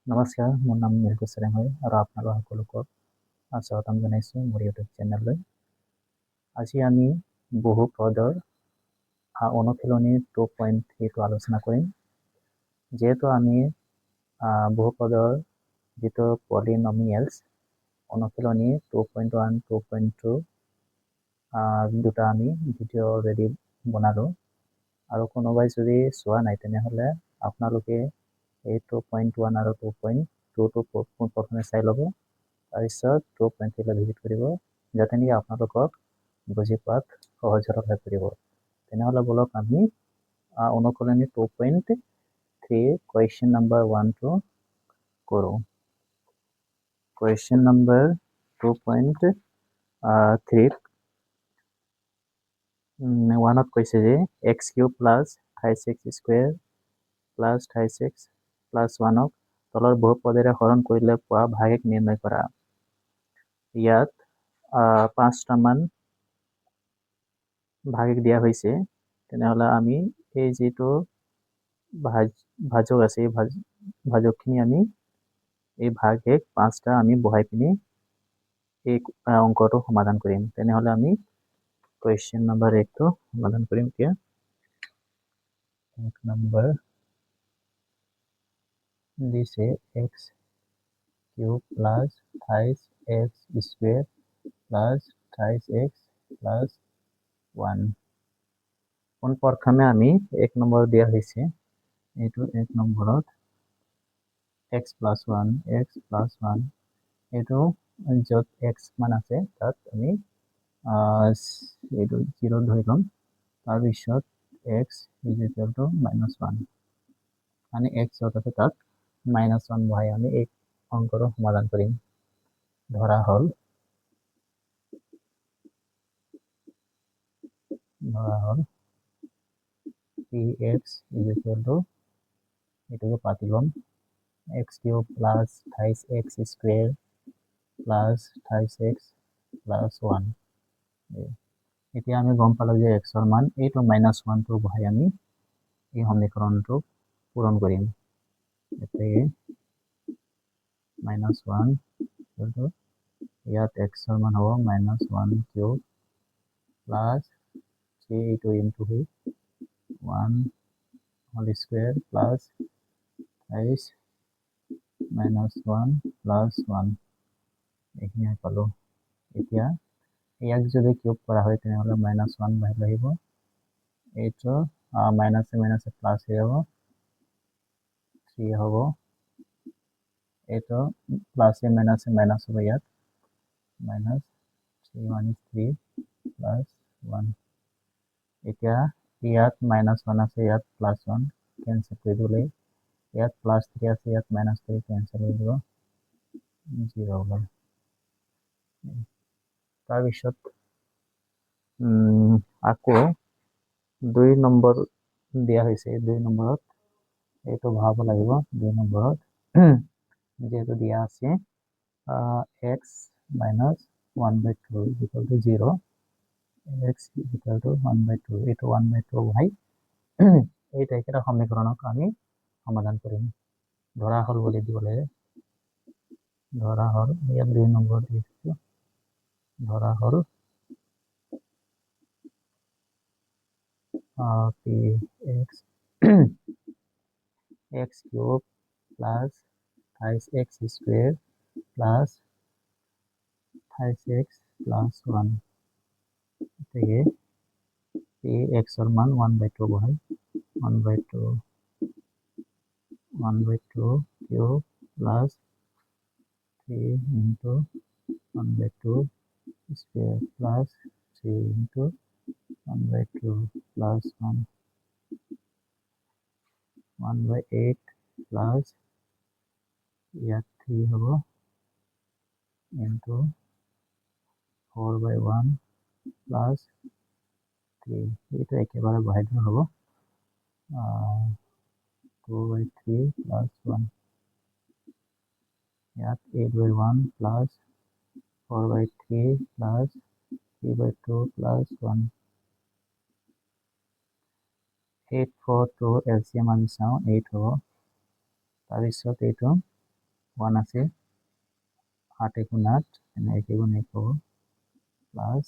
নমস্কাৰ, মোৰ নাম নীলকুশ চেৰেং হয় আৰু আপোনালোক সকলোকক স্বাগতম জনাইছোঁ মোৰ ইউটিউব চেনেললৈ। আজি আমি বহুপদৰ অনুশীলনী 2.3 আলোচনা কৰিম। যিহেতু আমি বহুপদৰ যিটো পলিনমিয়েলছ অনুশীলনী 2.1, 2.2 দুটা আমি ভিডিঅ' অলৰেডি বনালোঁ আৰু কোনোবাই যদি চোৱা নাই তেনেহ'লে আপোনালোকে এই 2.1 আৰু 2.2 প্ৰথমে চাই ল'ব, তাৰপিছত 2.3 ভিজিট কৰিব, যাতে নেকি আপোনালোকক বুজি পোৱাত সহজ হৈ পৰিব। তেনেহ'লে বলক আমি অনুশীলনী 2.3 কুৱেশ্যন নম্বৰ 1টো কৰোঁ। কুৱেশ্যন নম্বৰ 2.3 1ত কৈছে যে x³ plus 28x² plus 28x plus 1ক তলৰ বহুপদেৰে হৰণ কৰিলে পোৱা ভাগিক নিৰ্ণয় কৰা। ইয়াত 5টামান ভাগিক দিয়া হৈছে। তেনেহ'লে আমি এই যিটো ভাজক আছে এই ভাজকখিনি আমি এই ভাগিক 5টা আমি বহাই পিনি এই অংকটো সমাধান কৰিম। তেনেহ'লে আমি কুৱেশ্যন নম্বৰ 1টো সমাধান কৰিম এতিয়া। 1 নম্বৰ দিছে x³ plus 28x² plus 28x plus 1। পোনপ্ৰথমে আমি 1 নম্বৰ দিয়া হৈছে, এইটো 1 নম্বৰত x প্লাছ 1 এইটো য'ত x মান আছে তাত আমি এইটো 0 ধৰি ল'ম। তাৰপিছত x -1 মানে x য'ত আছে তাত -1 বহাই আমি এই অংকটো সমাধান কৰিম। ধৰা হ'ল px এইটোকে পাতি ল'ম, x³ plus 28x² plus 28x plus 1। এতিয়া আমি গম পালোঁ যে x ৰ মান এইটো -1টো বহাই আমি এই সমীকৰণটো পূৰণ কৰিম। এতিয়া -1 ইয়াত x ৰ মান হ'ব -1³ প্লাছ 3 এইটো into 1 whole square plus 28 -1 plus 1 এইখিনি পালোঁ। এতিয়া ইয়াক যদি কিউব কৰা হয় তেনেহ'লে -1 বাহিৰ আহিব, এইটো মাইনাছে প্লাছ হৈ যাব, 3 হ'ব, এইটো প্লাছে মাইনাছে মাইনাছ হ'ব, ইয়াত -3 প্লাছ 1। এতিয়া ইয়াত -1 আছে, ইয়াত +1 কেনচেল কৰি দিলে, ইয়াত +3 আছে, ইয়াত -3 কেনচেল হৈ দিব, 0 হ'ব। তাৰপিছত আকৌ 2 নম্বৰ দিয়া হৈছে। 2 নম্বৰত এইটো ভৰাব লাগিব। 2 নম্বৰত যিহেতু দিয়া আছে x -1/2 = 0, x = 1/2, এইটো 1/2 বহাই এই একেটা সমীকৰণক আমি সমাধান কৰিম। ধৰা হ'ল বুলি দিব লাগে। ধৰা হ'ল ইয়াত 2 নম্বৰ দিছোঁ, ধৰা হ'ল x³ plus 28x² plus 28x plus 1। গতিকে x ৰ মান 1/2 বহাই 1/2³ plus 3 into 1/2² plus 3 into 1/2 plus 1/8 plus ইয়াত 3 হ'ব ইনটু 4/1 প্লাছ 3, এইটো একেবাৰে বহাই দিলে হ'ব 2/3 প্লাছ 1, ইয়াত 8/1 প্লাছ 4/3 প্লাছ 3/2 প্লাছ 1। 8, 4, 2 এলচিএম আমি চাওঁ, 8 হ'ব। তাৰপিছত এইটো 1 আছে 8 গুণ 8 এনে 1 গুণ 1 হব প্লাস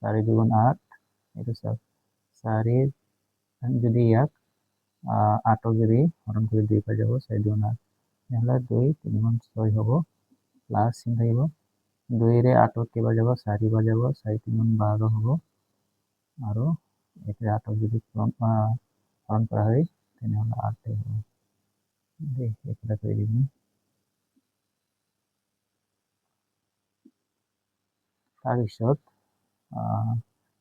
4 দুগুণ 8 এটা সব 4 যদি ইয়াক 8 যদি হরণ করে 2 পাই যাব 4 দুগুণ 8 তাহলে 2 3 গুণ 6 হব প্লাস চিহ্ন থাকিব 2 রে 8 কেবা যাব 4 বার যাব 4 3 গুণ 12 হব আৰু এটা 8 যদি হৰণ কৰা হয় তাহলে 8 হব এটা কৰে দিবি তাৰপিছত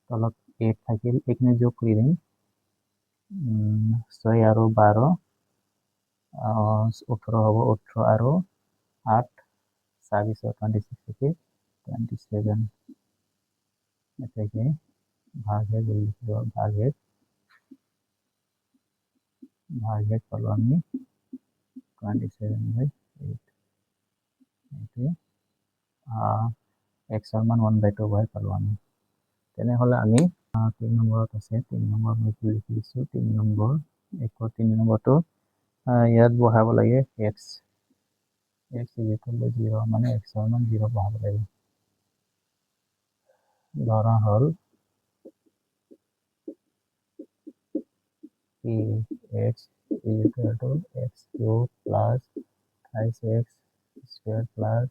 তলত 8 থাকিল এইখিনি যোগ কৰি দিম 6 আৰু 12 18 হব 18 আৰু 8 26 থেকে 27 এটাকে ভাগে বলে লিখব ভাগে পালো আমি 27/8 এতে x এর মান 1/2 বহাই পালো আমি তেনেহলে আমি 3 নম্বৰত আছে 3 নম্বৰ মই কি লিখিছো 3 নম্বৰ 3 নম্বৰটো ইয়াত বহাব লাগে x x equal to 0 মানে x এর মান 0 বহাব লাগে ধরা হল কি x equal to x cube plus 5x square plus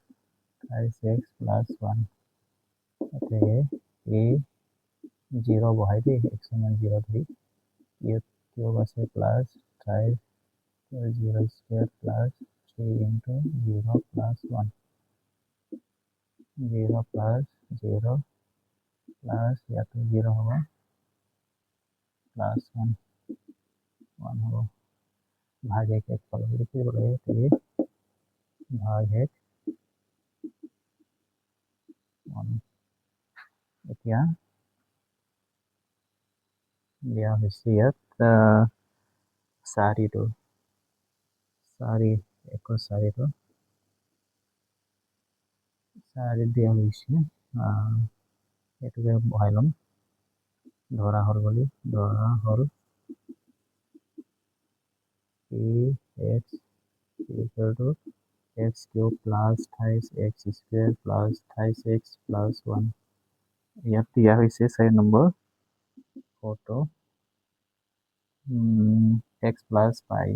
5x plus 1 এতে a 0 বহাই দি x এর মান 0 ধরি cube আছে plus 5 0 square plus 3 into 0 plus 1 0 plus 0 plus या तो 0 होगा plus 1 1 होगा भाग एक एक फल लिखिए बोले तो ये भाग एक 1 এতিয়া দিয়া হৈছে ইয়াত 4 টো 4 4 টো 4 দিয়া হৈছে এটুকে বহাই লম ধরা হল বলি ধরা হল x equal to x cube plus 5x square plus 5x plus 1 ইয়াত দিয়া হৈছে 4 number photo x plus pi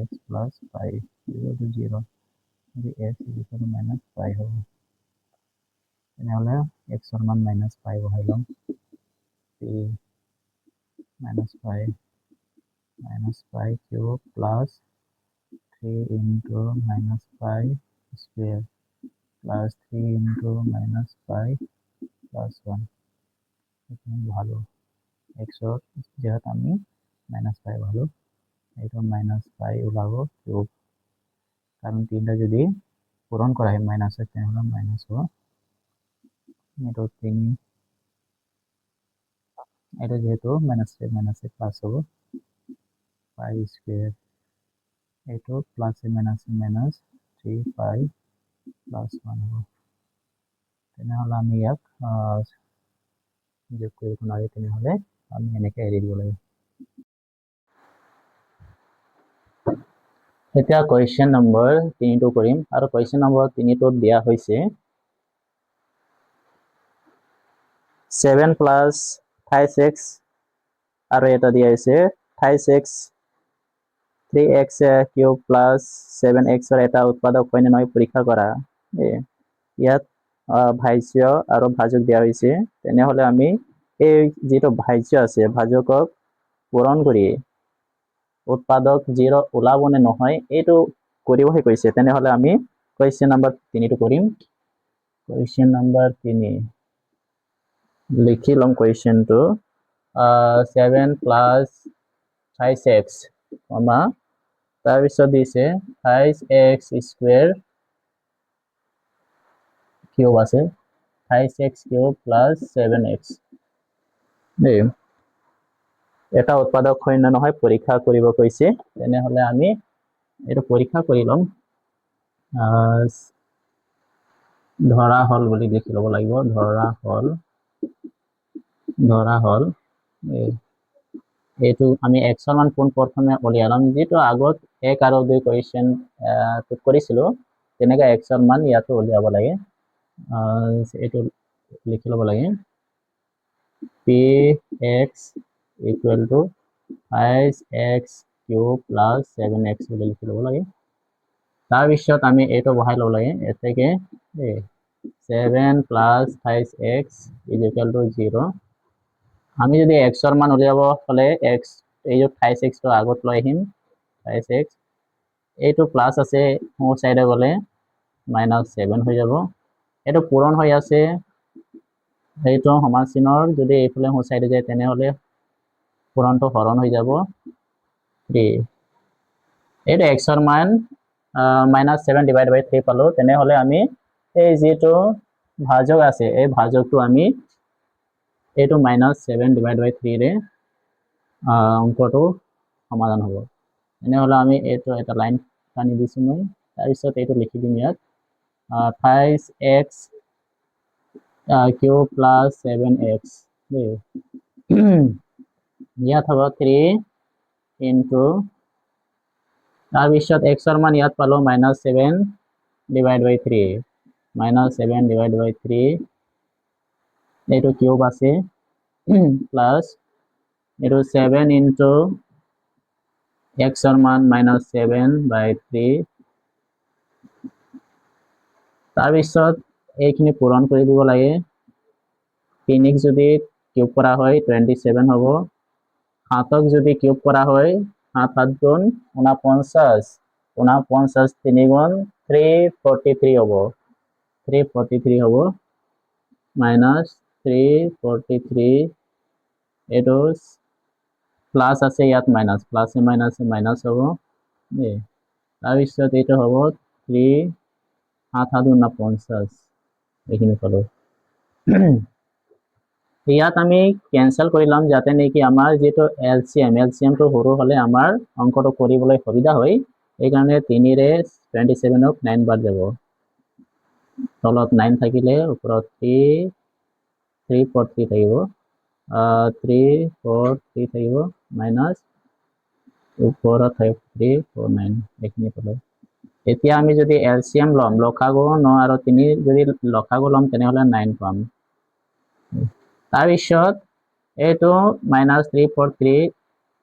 x plus pi equal to 0 যদি x equal to minus pi হ'ব তেনেহলে x এর মান minus pi বহাই লম minus pi cube plus 3 into minus pi square plus 3 into minus pi plus 1 ভালো x যেহেতু আমি minus pi ভালো এটা minus pi ওলাব কিউব কারণ তিনটা যদি পূরণ করা হয় মাইনাস তাহলে মাইনাস হবে এটা 3 এটা যেহেতু মাইনাস প্লাস হবে pi স্কয়ার এটা প্লাস মাইনাস 3 pi প্লাস 1 হবে তেনেহলে আমি ইয়াক যোগ কৰিব নোৱাৰি তেনেহলে আমি এনেকৈ এৰি দিব লাগে এতিয়া কোৱেশ্চন নম্বৰ 3 টো কৰিম আৰু কোৱেশ্চন নম্বৰ 3 টো দিয়া হৈছে 7 plus 5x আৰু এটা দিয়া হৈছে 5x 3x cube plus 7x এৰ এটা উৎপাদক হয় না নয় পৰীক্ষা কৰা ইয়াত ভাজ্য আৰু ভাজক দিয়া হৈছে তেনেহলে আমি এই যেটো ভাজ্য আছে ভাজকক পূরণ কৰি উৎপাদক 0 ওলাবনে নহয় এটো কৰিবহে কৈছে তেনেহলে আমি কোৱেশ্চন নম্বৰ 3 টো কৰিম কোৱেশ্চন নম্বৰ 3 লিখি লম কোৱেশ্চন টো 7 plus 5x কমা তাৰপিছত দিছে 5x square কিউব আছে 5x cube plus 7x এটা উৎপাদক হয় না নহয় পরীক্ষা কৰিব কৈছে তেনেহলে আমি এটা পৰীক্ষা কৰি লম ধৰা হল বুলি লিখি লব লাগিব ধৰা হল এইটো আমি এক্সৰ মান পোন প্ৰথমে উলিয়ালাম যিটো আগত 1 আৰু 2 কুৱেশ্যন কৰিছিলোঁ তেনেকৈ এক্সৰ মান ইয়াতো উলিয়াব লাগে এইটো লিখি ল'ব লাগে px equal to 5x cube plus 7x বুলি লিখি ল'ব লাগে তাৰপিছত আমি এইটো বহাই ল'ব লাগে এতেকে 7 plus 5x is equal to 0 আমি যদি এক্সৰ মান উলিয়াব হলে x এই যে 5x তো আগত লৈ আহিম 5x এইটো প্লাস আছে ও সাইডে গলে -7 হৈ যাব এটো পূৰণ হৈ আছে এইটো সমান চিনৰ যদি এইফালে ও সাইডে যায় তেনে হলে পূৰণটো হৰণ হৈ যাব 3 এইটো এক্সৰ মান -7 ডিভাইড বাই 3 পালো তেনে হলে আমি এই যেটো ভাজক আছে এই ভাজকটো আমি এইটো -7 ডিভাইড বাই 3 ৰে অঙ্কটো সমাধান হ'ব এনে হলে আমি এইটো এটা লাইন টানি দিছো মই তাৰপিছত এইটো লিখি দিম ইয়াত 5x cube plus 7x ইয়াত হ'ব 3 into তাৰপিছত x ৰ মান ইয়াত পালো -7 ডিভাইড বাই 3 -7 ডিভাইড বাই 3 এইটো কিউব আছে প্লাস এইটো 7 into x ৰ মান -7 বাই 3 তাৰপিছত এইখিনি পূৰণ কৰি দিব লাগে 3ক যদি কিউব কৰা হয় 27 হ'ব 7ক যদি কিউব কৰা হয় 7 7 গুণ 49 49 3 গুণ 343 হ'ব 343 হ'ব -343 এইটো প্লাস আছে ইয়াত মাইনাস প্লাসে মাইনাসে মাইনাস হ'ব তাৰপিছত এইটো হ'ব 3 7 7 49 এইখিনি পালো ইয়াত আমি ক্যান্সেল কৰিলাম যাতে নেকি আমাৰ যেটো এলসিএম তো সৰু হলে আমাৰ অঙ্কটো কৰিবলৈ সুবিধা হয় এই কাৰণে 3 ৰে 27 ক 9 বাৰ যাব তলত 9 থাকিলে ওপৰত 343 থাকিব 343 থাকিব মাইনাস ওপৰত 349 এইখিনি পালো এতিয়া আমি যদি এলসিএম লম লসাগু 9 আৰু 3 যদি লসাগু লম তেনে হলে 9 পাম তাৰপিছত এইটো -343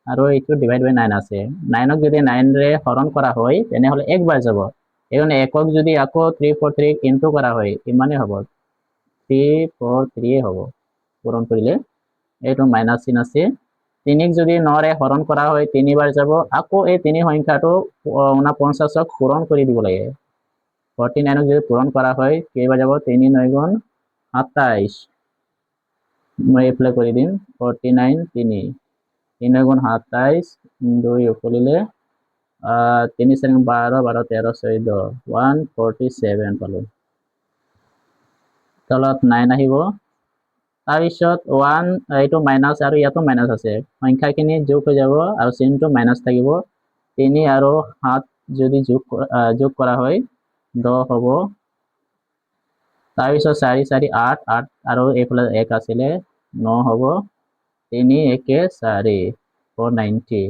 আৰু এইটো ডিভাইড বাই 9 আছে 9ক যদি 9 ৰে হৰণ কৰা হয় তেনে হলে 1 বাৰ যাব এইকাৰণে 1ক যদি আকৌ 343 ইনটু কৰা হয় ইমানে হ'ব 343 হ'ব পূৰণ কৰিলে এইটো মাইনাস চিন আছে 3ক যদি 9 ৰে হৰণ কৰা হয় 3 বাৰ যাব আকৌ এই 3 সংখ্যাটো 49ক পূৰণ কৰি দিব লাগে 49ক যদি পূৰণ কৰা হয় কেইবাৰ যাব 3 9 গুণ 27 মই এপ্লাই কৰি দিম 49 3 3 গুণ 27 2 উকলিলে 3 4 12 12 13 14 147 পালো তলত 9 আহিব তাৰপিছত 1 এইটো মাইনাস আৰু ইয়াতো মাইনাস আছে সংখ্যাখিনি যোগ হৈ যাব আৰু চিনটো মাইনাস থাকিব 3 আৰু 7 যদি যোগ কৰা হয় 10 হ'ব তাৰপিছত 4 4 8 8 আৰু এইফালে 1 আছিলে 9 হ'ব 3 1 4 490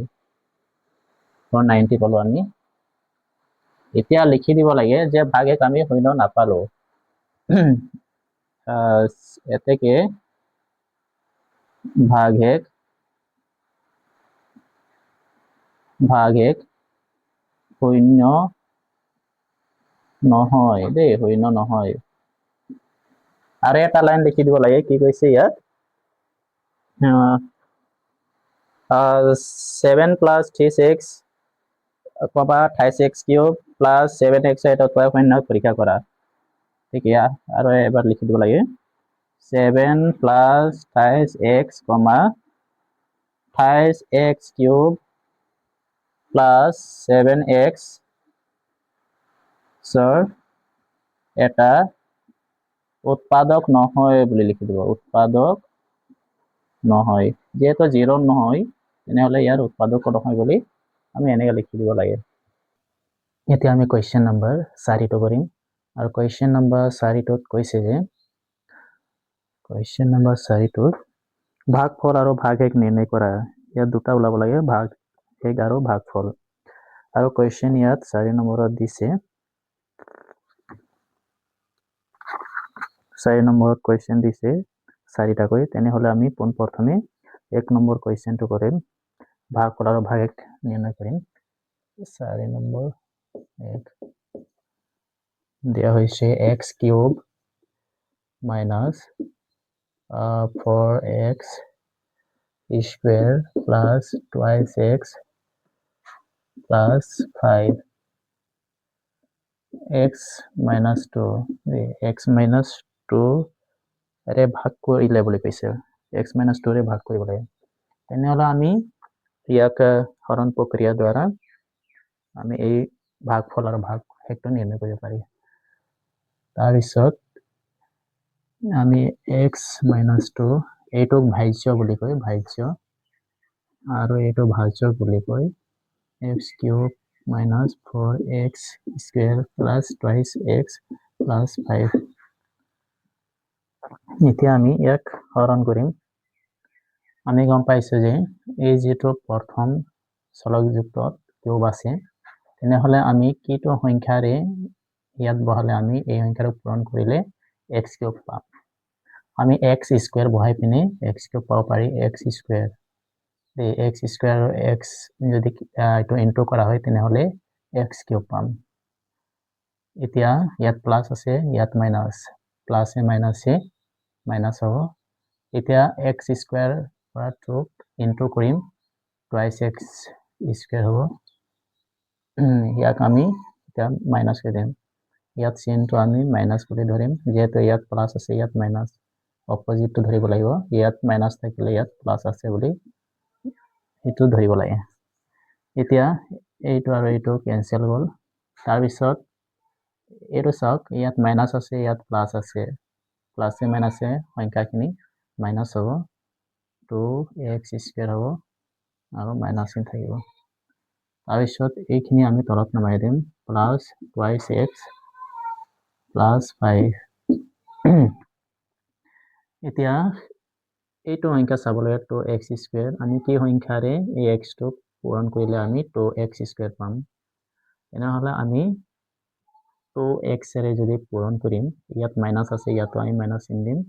490 পালো আমি এতিয়া লিখি দিব লাগে যে ভাগেক আমি শূন্য নাপালো এতেকে ভাগেক শূন্য নহয় দেই শূন্য নহয় আৰু এটা লাইন লিখি দিব লাগে কি কৈছে ইয়াত 7 plus 3x কবা 28x কিউব plus 7x এটা তয় শূন্য পৰীক্ষা কৰা ঠিক আছে আৰু এবাৰ লিখি দিব লাগে 7 plus 28x 28x cube plus 7x সর এটা উৎপাদক নহয় বুলি লিখি দিব উৎপাদক নহয় যেহেতু 0 নহয় তেনে হলে ইয়াৰ উৎপাদক নহয় বুলি আমি এনেকৈ লিখি দিব লাগে এতিয়া আমি কোৱেশ্চন নম্বৰ 4 টো কৰিম আৰু কোৱেশ্চন নম্বৰ 4 টোত কৈছে যে কোৱেশ্চন নম্বৰ 4 টোত ভাগফল আৰু ভাগহেক নিৰ্ণয় কৰা ইয়াত দুটা ওলাব লাগে ভাগশেষ আৰু ভাগফল আৰু কুৱেশ্যন ইয়াত 4 নম্বৰত দিছে 4 নম্বৰত কুৱেশ্যন দিছে 4টাকৈ তেনেহলে আমি পোনপ্ৰথমে 1 নম্বৰ কুৱেশ্যনটো কৰিম ভাগফল আৰু ভাগশেষ নিৰ্ণয় কৰিম 4 নম্বৰ 1 দিয়া হৈছে x cube minus 4x square plus twice x plus 5 x minus 2 x minus 2 रे भाग কৰিলে বুলি কৈছে x minus 2 ৰে ভাগ কৰিব লাগে তেনেহলে আমি ইয়াক হৰণ প্ৰক্ৰিয়া দ্বাৰা আমি এই ভাগফল আৰু ভাগশেষটো নিৰ্ণয় কৰিব পাৰি তাৰ পিছত আমি x minus 2 এইটোক ভাজ্য বুলি কয় ভাজ্য আৰু এইটো ভাজ্য বুলি কয় x cube minus 4x square plus twice x plus 5 এতিয়া আমি ইয়াক হৰণ কৰিম আমি গম পাইছো যে এই যেটো প্ৰথম চলকযুক্ত কিউব আছে তেনেহলে আমি কিটো সংখ্যাৰে ইয়াত বহালে আমি এই সংখ্যাটো পূৰণ কৰিলে x কিউব পাম আমি x স্কয়াৰ বহাই পিনে x কিউব পাব পাৰি x স্কয়াৰ এই x স্কয়াৰ আৰু x যদি এটো ইনটু কৰা হয় তেনেহলে x কিউব পাম এতিয়া ইয়াত প্লাস আছে ইয়াত মাইনাস প্লাস এ মাইনাস হ'ব এতিয়া x স্কয়ার পৰা 2 ইনটু কৰিম twice x স্কয়াৰ হ'ব ইয়াক আমি এটা মাইনাস কৰি দিম ইয়াত চিনটো আমি মাইনাস কৰি ধৰিম যেহেতু ইয়াত প্লাস আছে ইয়াত মাইনাস অপোজিট তো ধৰিব লাগিব ইয়াত মাইনাস থাকিলে ইয়াত প্লাস আছে বুলি এটো ধৰিব লাগে এতিয়া এইটো আৰু এইটো কেনসেল হ'ল তাৰ পিছত এইটো চাওক ইয়াত মাইনাস আছে ইয়াত প্লাস আছে প্লাসে মাইনাসে সংখ্যাখিনি মাইনাস হ'ব 2x স্কয়ার হ'ব আৰু মাইনাস চিন থাকিব তাৰ পিছত এইখিনি আমি তলত নমাই দিম প্লাস twice x plus 5 এতিয়া এইটো সংখ্যা চাবলৈ 2x স্কয়ার আমি কি সংখ্যাৰে এই x টো পূৰণ কৰিলে আমি 2x স্কয়াৰ পাম এনেহলে আমি 2x ৰে যদি পূৰণ কৰিম ইয়াত মাইনাস আছে ইয়াত আমি মাইনাস চিন দিম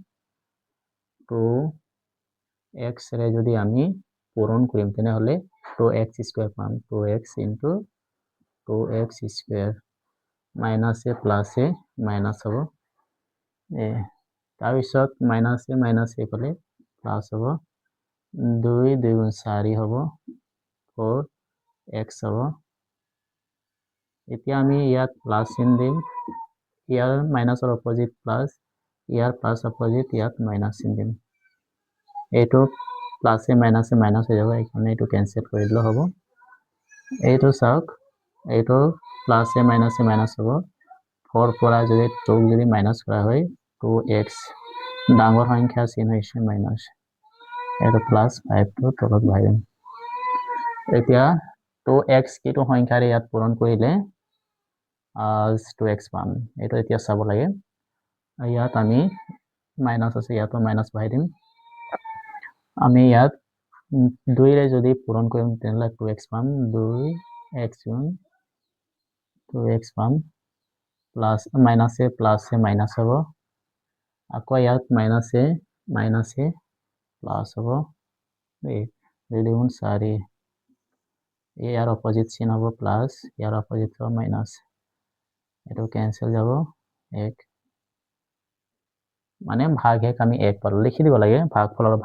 2x ৰে যদি আমি পূৰণ কৰিম তেনেহলে 2x স্কয়াৰ পাম 2x into 2x square minus a plus a minus হ'ব তাৰ পিছত মাইনাস এ পালে প্লাস হ'ব 2 2 গুণ 4 হ'ব 4x হ'ব এতিয়া আমি ইয়াত প্লাস চিন দিম ইয়াৰ মাইনাসৰ অপোজিট প্লাস ইয়াৰ প্লাস অপোজিট ইয়াত মাইনাস চিন দিম এইটো প্লাসে মাইনাস হৈ যাব এইকাৰণে এইটো কেনসেল কৰি দিলে হ'ব এইটো চাওক এইটো প্লাসে মাইনাস হ'ব 4 পৰা যদি 2 যদি মাইনাস কৰা হয় 2x ডাঙৰ সংখ্যা চিন হৈছে মাইনাস এইটো প্লাস 5 টো তলত বহাই দিম এতিয়া 2x কিটো সংখ্যাৰে ইয়াত পূৰণ কৰিলে 2x পাম এইটো এতিয়া চাব লাগে ইয়াত আমি মাইনাস আছে ইয়াতো মাইনাস বহাই দিম আমি ইয়াত 2 ৰে যদি পূৰণ কৰিম তেনেহলে 2x পাম 2x গুণ 2x পাম প্লাস মাইনাসে প্লাসে মাইনাস হ'ব আকৌ ইয়াত মাইনাসে প্লাস হ'ব এই 2 গুণ 4 ইয়াৰ অপোজিট চিন হ'ব প্লাস ইয়াৰ অপোজিট হ'ব মাইনাস এটো ক্যান্সেল যাব 1 মানে ভাগশেষ আমি 1 পালো লিখি দিব লাগে ভাগফল আৰু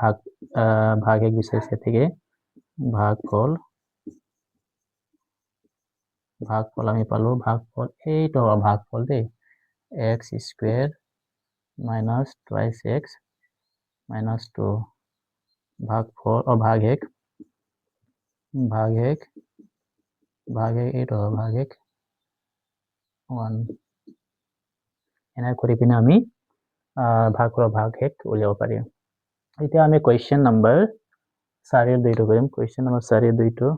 ভাগশেষ বিচাৰিছে থেকে ভাগফল আমি পালো ভাগফল এইটো ভাগফল দেই x square minus twice x minus 2 ভাগফল ভাগশেষ এইটো ভাগশেষ 1 এনে কৰি পিনে আমি ভাগফল ভাগশেষ উলিয়াব পাৰি এতিয়া আমি কোৱেশ্চন নম্বৰ 4 এৰ 2 কৰিম কোৱেশ্চন নম্বৰ 4 এৰ 2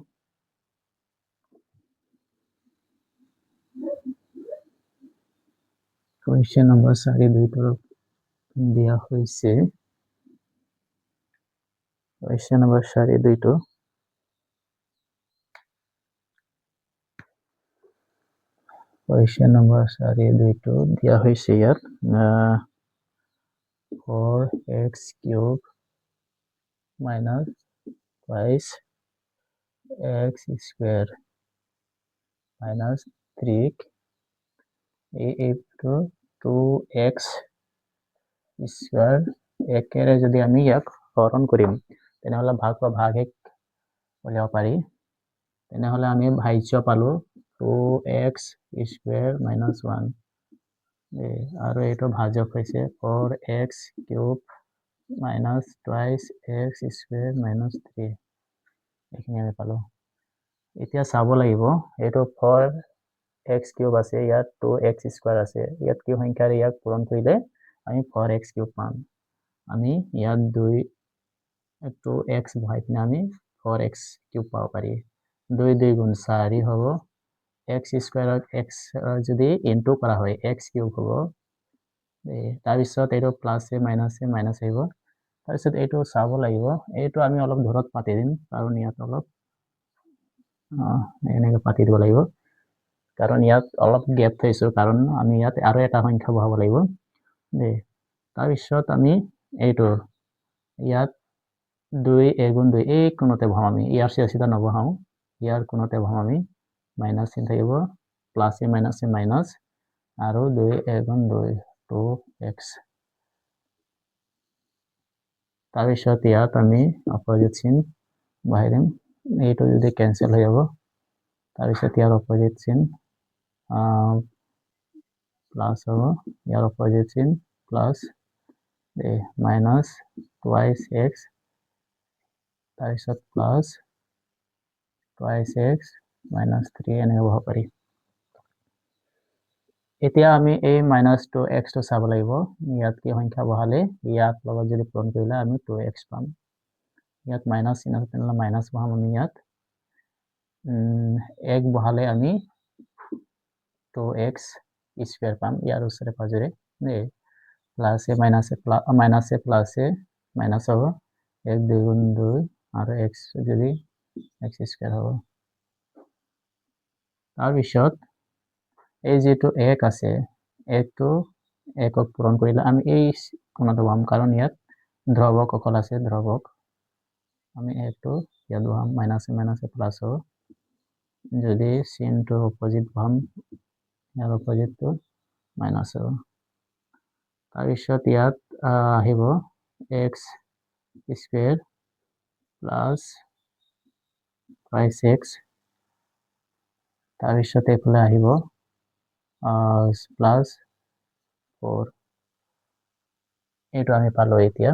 কোৱেশ্চন নম্বৰ 4 এৰ 2 দিয়া হৈছে কোৱেশ্চন নম্বৰ 4 এৰ 2 কোৱেশ্যন নম্বৰ 2 দিয়া হৈছে ইয়াত 4x cube minus twice x square minus 3 এইটো 2x square একেৰে যদি আমি ইয়াক হৰণ কৰিম তেনেহলে ভাগ বা ভাগশেষ উলিয়াব পাৰি তেনেহলে আমি ভাজ্য পালো 2x square minus 1 আৰু এইটো ভাজক হৈছে 4x cube minus twice x square minus 3 এইখিনি আমি পালো এতিয়া চাব লাগিব এইটো 4x কিউব আছে ইয়াত 2x square আছে ইয়াত কি সংখ্যাৰে ইয়াক পূৰণ কৰিলে আমি 4x কিউব পাম আমি ইয়াত 2x বহাই কিনে আমি 4x কিউব পাব পাৰি 2 2 গুণ 4 হ'ব x স্কয়াৰত x যদি ইনটু কৰা হয় x কিউব হ'ব তাৰ পিছত এইটো প্লাস এ মাইনাস আহিব তাৰ পিছত এইটো চাব লাগিব এইটো আমি অলপ দূৰত পাতি দিম কাৰণ ইয়াত অলপ এনেকৈ পাতি দিব লাগিব কাৰণ ইয়াত অলপ গ্যাপ থৈছো কাৰণ আমি ইয়াত আৰু এটা সংখ্যা বহাব লাগিব তাৰ পিছত আমি এইটো ইয়াত 2 গুণ 2 এই কোণতে বহাম আমি ইয়াৰ চিধা নবহাও ইয়াৰ কোণতে বহাম আমি মাইনাস চিন থাকিব প্লাস এ মাইনাস আৰু 2 গুণ 2 2x তাৰ পিছত ইয়াত আমি অপোজিট চিন বহাই দিম এইটো যদি ক্যান্সেল হৈ যাব তাৰ পিছত ইয়াৰ অপোজিট চিন প্লাস হ'ব ইয়াৰ অপোজিট চিন প্লাস মাইনাস টুৱাইস x তাৰ পিছত প্লাস টুৱাইস x minus 3 এনেকৈ বহাব পাৰি এতিয়া আমি এই -2x টো চাব লাগিব ইয়াত কি সংখ্যা বহালে ইয়াত লগত যদি পূৰণ কৰিলে আমি 2x পাম ইয়াত মাইনাস চিন আছে তেনেহলে মাইনাস বহাম আমি ইয়াত 1 বহালে আমি 2x স্কয়ার পাম ইয়াৰ ওচৰে পাজৰে plus a minus A minus হ'ব 1 2 গুণ 2 আৰু x যদি x স্কয়াৰ হ'ব তাৰ পিছত এই যেটো 1 আছে এইটো একক পূৰণ কৰিলে আমি এই কোণটো পাম কাৰণ ইয়াত ধ্ৰুবক অকল আছে ধ্ৰুবক আমি এইটো ইয়াত বহাম মাইনাস এ প্লাস হ'ব যদি চিনটো অপোজিট বহাম ইয়াৰ অপোজিটটো মাইনাস হ'ব তাৰ পিছত ইয়াত আহিব x স্কয়াৰ প্লাস 5x তাৰ পিছত এইফালে আহিব প্লাস 4 এইটো আমি পালো এতিয়া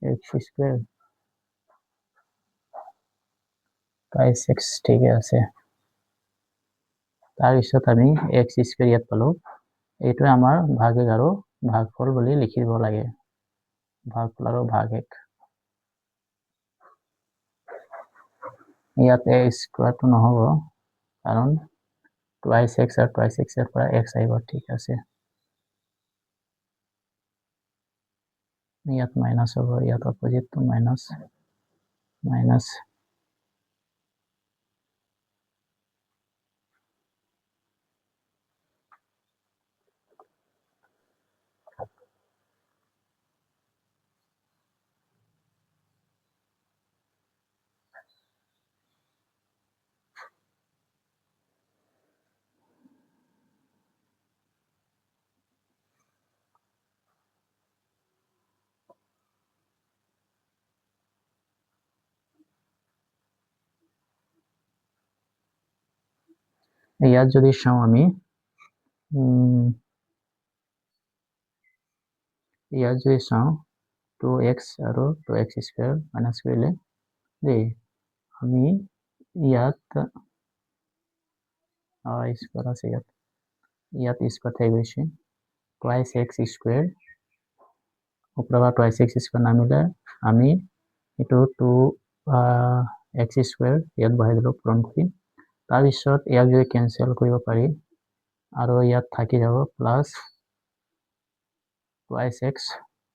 x স্কয়ার 5x ঠিক আছে তাৰ পিছত আমি x স্কয়াৰ ইয়াত পালো এইটো আমাৰ ভাগশেষ আৰু ভাগফল বুলি লিখিব লাগে ভাগফল আৰু ভাগশেষ ইয়াত a স্কয়াৰটো নহব কাৰণ টুৱাইস x আৰু টুৱাইস x এৰ পৰা x আহিব ঠিক আছে ইয়াত মাইনাস হ'ব ইয়াত অপোজিটটো মাইনাস ইয়াত যদি চাও আমি ইয়াত যদি চাও 2x আৰু 2x স্কয়াৰ মাইনাস কৰিলে আমি ইয়াত স্কয়াৰ আছে ইয়াত স্কয়াৰ থাকি গৈছে টুৱাইস x স্কয়াৰ ওপৰৰ টুৱাইস x স্কয়াৰ নামিলে আমি এটো 2x স্কয়াৰ ইয়াত বহাই দিলো পূৰণ কৰি তাৰ পিছত ইয়াক যদি ক্যান্সেল কৰিব পাৰি আৰু ইয়াত থাকি যাব প্লাস টুৱাইস x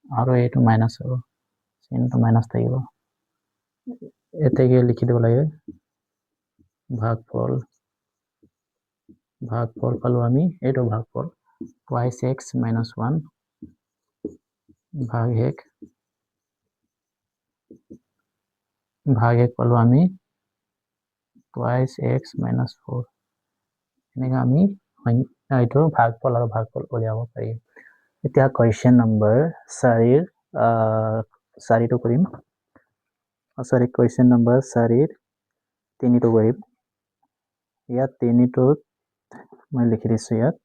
আৰু এইটো মাইনাস হ'ব চিনটো মাইনাস থাকিব এতেকে লিখি দিব লাগে ভাগফল পালো আমি এইটো ভাগফল twice x minus 1 ভাগ এক পালো আমি twice x minus 4 এনেকৈ আমি এইটো ভাগফল আৰু ভাগফল উলিয়াব পাৰি এতিয়া কুৱেশ্যন নম্বৰ 4টো কৰিম কুৱেশ্যন নম্বৰ 4 তিনিটো কৰিম ইয়াত তিনিটোত মই লিখি দিছো ইয়াত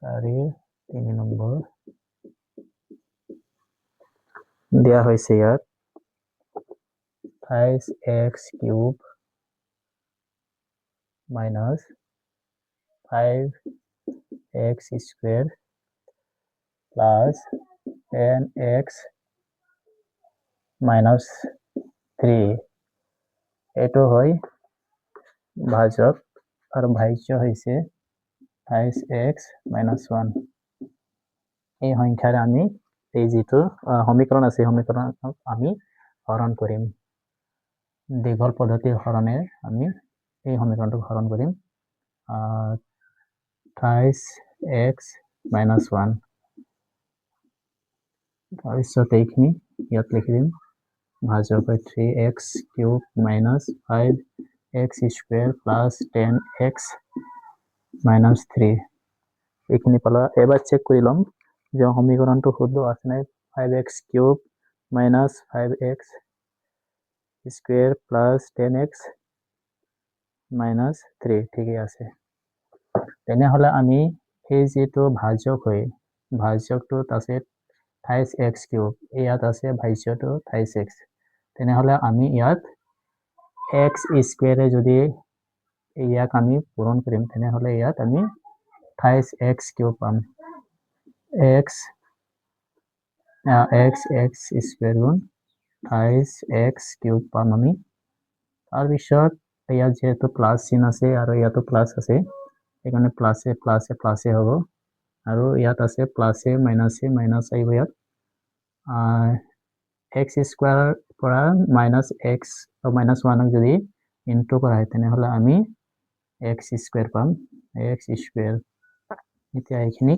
3 নম্বৰ দিয়া হৈছে ইয়াত 5x cube minus 5x square plus 10x minus 3 এইটো হয় ভাজক আৰু ভাজ্য হৈছে 5x minus 1 এই সংখ্যাৰ আমি এই যিটো সমীকৰণ আছে সমীকৰণক আমি হৰণ কৰিম দীঘল পদ্ধতিৰ হৰণে আমি এই সমীকৰণটোক হৰণ কৰিম 5x minus 1 তাৰপিছত এইখিনি ইয়াত লিখি দিম ভাজক হয় 3x cube minus 5x square plus 10x minus 3 এইখিনি পালো এবাৰ চেক কৰি লম যে সমীকৰণটো শুদ্ধ আছে নাই 5x cube minus 5x square plus 10x minus 3 ঠিকই আছে তেনেহলে আমি এই যেটো ভাজক হয় ভাজকটোত আছে 28x কিউব ইয়াত আছে ভাজ্যটো 28x তেনেহলে আমি ইয়াত x স্কয়ারে যদি ইয়াক আমি পূরণ কৰিম তেনেহলে ইয়াত আমি 28x কিউব পাম x স্কয়াৰ গুণ 28x কিউব পাম আমি তাৰপিছত ইয়াত যেহেতু প্লাস চিন আছে আৰু ইয়াতো প্লাস আছে এখানে প্লাসে হ'ব আৰু ইয়াত আছে প্লাসে মাইনাস আহিব ইয়াত x স্কয়াৰ পৰা -x -1 যদি ইনটু কৰা হয় তেনেহলে আমি x স্কয়াৰ পাম x স্কয়াৰ এতিয়া এইখিনি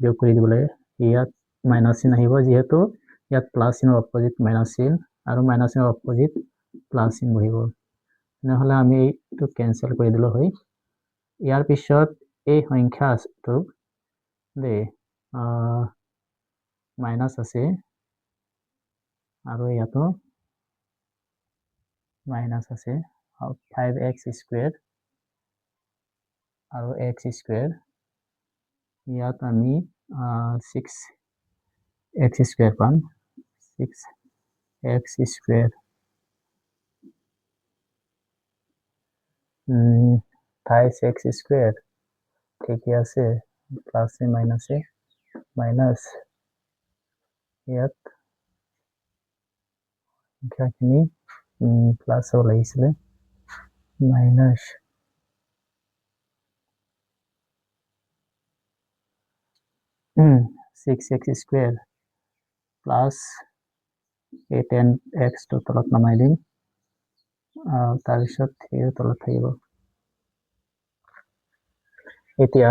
যোগ কৰি দিব লাগে ইয়াত মাইনাস চিন আহিব যেহেতু ইয়াত প্লাস চিনৰ অপোজিট মাইনাস চিন আৰু মাইনাস চিনৰ অপোজিট প্লাস চিন বহিব নহলে আমি এইটো ক্যান্সেল কৰি দিলো হয় ইয়াৰ পিছত এই সংখ্যাটো দে মাইনাস আছে আৰু ইয়াতো মাইনাস আছে 5x স্কয়াৰ আৰু x স্কয়ার ইয়াত আমি 6x স্কয়ার পাম 6x স্কয়ার 28x স্কয়ার ঠিকই আছে প্লাসে মাইনাসে মাইনাস ইয়াত সংখ্যাখিনি প্লাস হ'ব লাগিছিলে minus 6x square plus 10x তো তলত নামাই দিম তাৰপিছত এই তলত থাকিব এতিয়া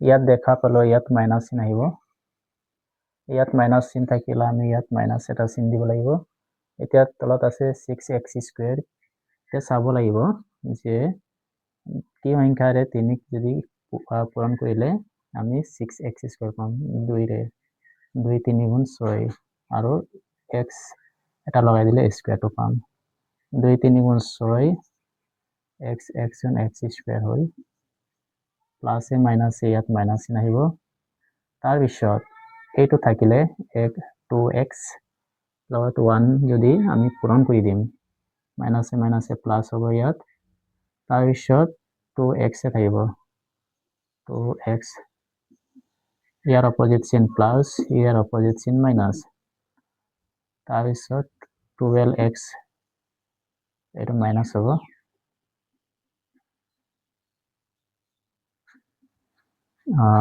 ইয়াত দেখা পালো ইয়াত মাইনাস চিন আহিব ইয়াত মাইনাস চিন থাকিলে আমি ইয়াত মাইনাস এটা চিন দিব লাগিব এতিয়া তলত আছে 6x স্কয়ার তে চাব লাগিব যে কি সংখ্যাৰে 3 যদি পূৰণ কৰিলে আমি 6x স্কয়াৰ পাম 2 ৰে 2 3 গুণ 6 আৰু x এটা লগাই দিলে স্কয়ারটো পাম 2 3 গুণ 6 x গুণ x স্কয়ার হয় প্লাসে মাইনাসে ইয়াত মাইনাস চিন আহিব তাৰ পিছত এইটো থাকিলে 2x লগত 1 যদি আমি পূৰণ কৰি দিম মাইনাসে মাইনাসে প্লাস হ'ব ইয়াত তাৰ পিছত 2x থাকিব 2x ইয়াৰ অপোজিট চিন প্লাস ইয়াৰ অপোজিট চিন মাইনাস তাৰ পিছত 12x এটা মাইনাস হ'ব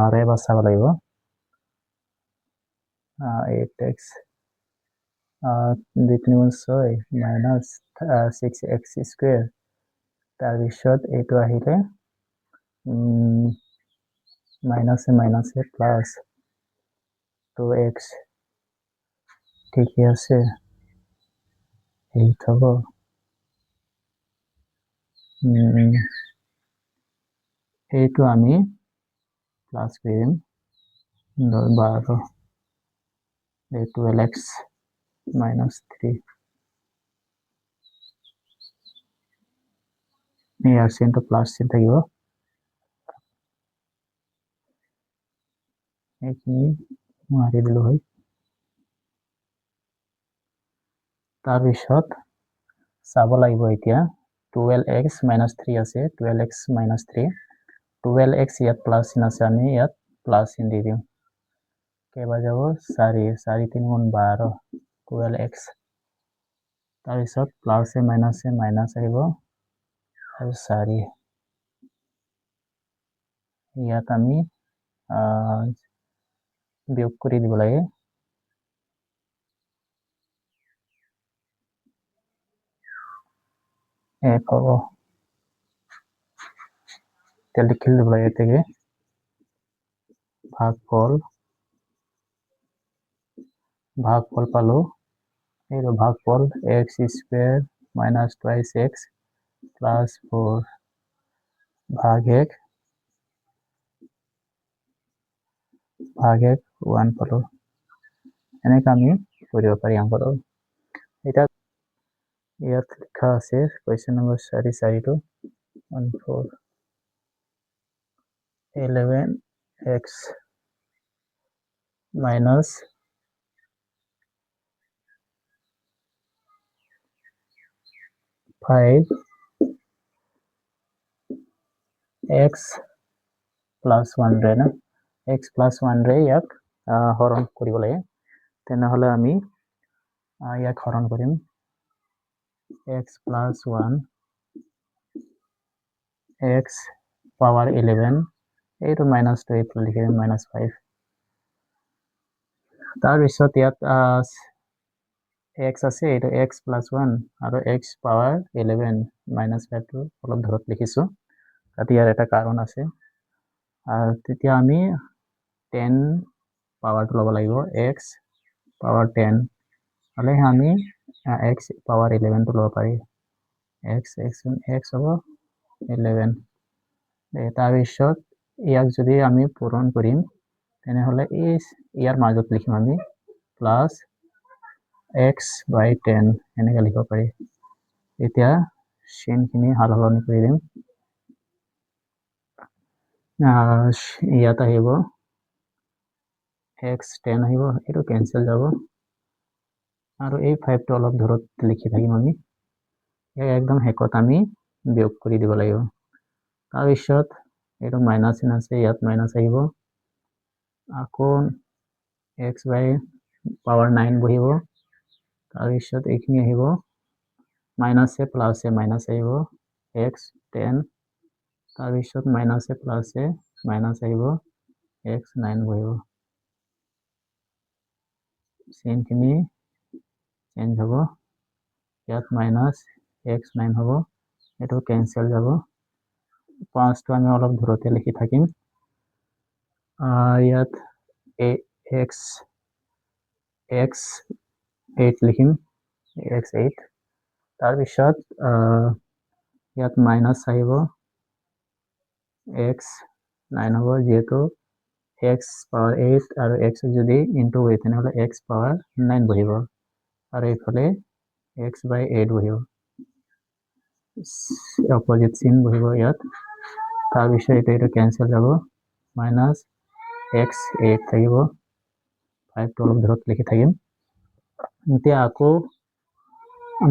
আৰু এবাৰ চাব লাগিব 8x 2 3 গুণ 6 মাইনাছ 6x স্কুৱেৰ তাৰপিছত এইটো আহিলে মাইনাছে প্লাছ 2x ঠিকে আছে 8 হ'ব এইটো আমি প্লাছ কৰিম 12 12x minus 3 ইয়াৰ চিনটো প্লাছ চিন থাকিব এইখিনি মাৰি দিলো হয় তাৰপিছত চাব লাগিব এতিয়া 12x minus 3 আছে 12x minus 3 12x ইয়াত প্লাছ চিন আছে আমি ইয়াত প্লাছ চিন দি দিম কেইবাৰ যাব 4 4 3 গুণ 12 12x তাৰপিছত প্লাছে মাইনাছ আহিব আৰু 4 ইয়াত আমি বিয়োগ কৰি দিব লাগে 1 হ'ব এতিয়া লিখি দিব লাগে এতেকে ভাগফল পালো এইটো ভাগফল x square minus twice x plus 4 ভাগ 1 পালো এনেকৈ আমি কৰিব পাৰি অংকটো এটা ইয়াত লিখা আছে question number 4 14 11x minus 5x plus 1 ৰে না x plus 1 ৰে ইয়াক হৰণ কৰিব লাগে তেনেহলে আমি ইয়াক হৰণ কৰিম x plus 1 x power 11 এইটো minus 2 এইটো লিখিম minus 5 তাৰপিছত ইয়াত x আছে এইটো x plus 1 আৰু x power 11 minus 5 টো অলপ ধৰত লিখিছো তাতে ইয়াৰ এটা কাৰণ আছে তেতিয়া আমি 10 পাৱাৰটো ল'ব লাগিব x power 10 হলে আমি x power 11 টো ল'ব পাৰি x হ'ব 11 তাৰপিছত ইয়াক যদি আমি পূৰণ কৰিম তেনেহলে ইয়াৰ মাজত লিখিম আমি প্লাস x by 10 এনেকৈ লিখিব পাৰি এতিয়া চিনখিনি সলনি কৰি দিম ইয়াত আহিব x 10 আহিব এইটো কেনসেল যাব আৰু এই 5 টো অলপ দূৰত লিখি থাকিম আমি একদম হেকত আমি বিয়োগ কৰি দিব লাগিব তাৰপিছত এইটো মাইনাস চিন আছে ইয়াত মাইনাস আহিব আকৌ x by power 9 বহিব তাৰপিছত এইখিনি আহিব মাইনাসে প্লাসে মাইনাস আহিব x 10 তাৰপিছত মাইনাসে প্লাসে মাইনাস আহিব x 9 বহিব চিনখিনি চেঞ্জ হ'ব ইয়াত মাইনাস x 9 হ'ব এটো কেনসেল যাব 5 টো আমি অলপ দূৰতে লিখি থাকিম ইয়াত x 8 লিখিম x 8 তাৰপিছত ইয়াত মাইনাস আহিব x 9 হ'ব যেহেতু x power 8 আৰু x যদি ইনটু হয় তেনেহলে x power 9 বহিব আৰু এইফালে x by 8 বহিব অপোজিট চিন বহিব ইয়াত তাৰপিছত এটা কেনসেল যাব মাইনাস x 8 থাকিব 5 টো অলপ দূৰত লিখি থাকিম এতিয়া আকৌ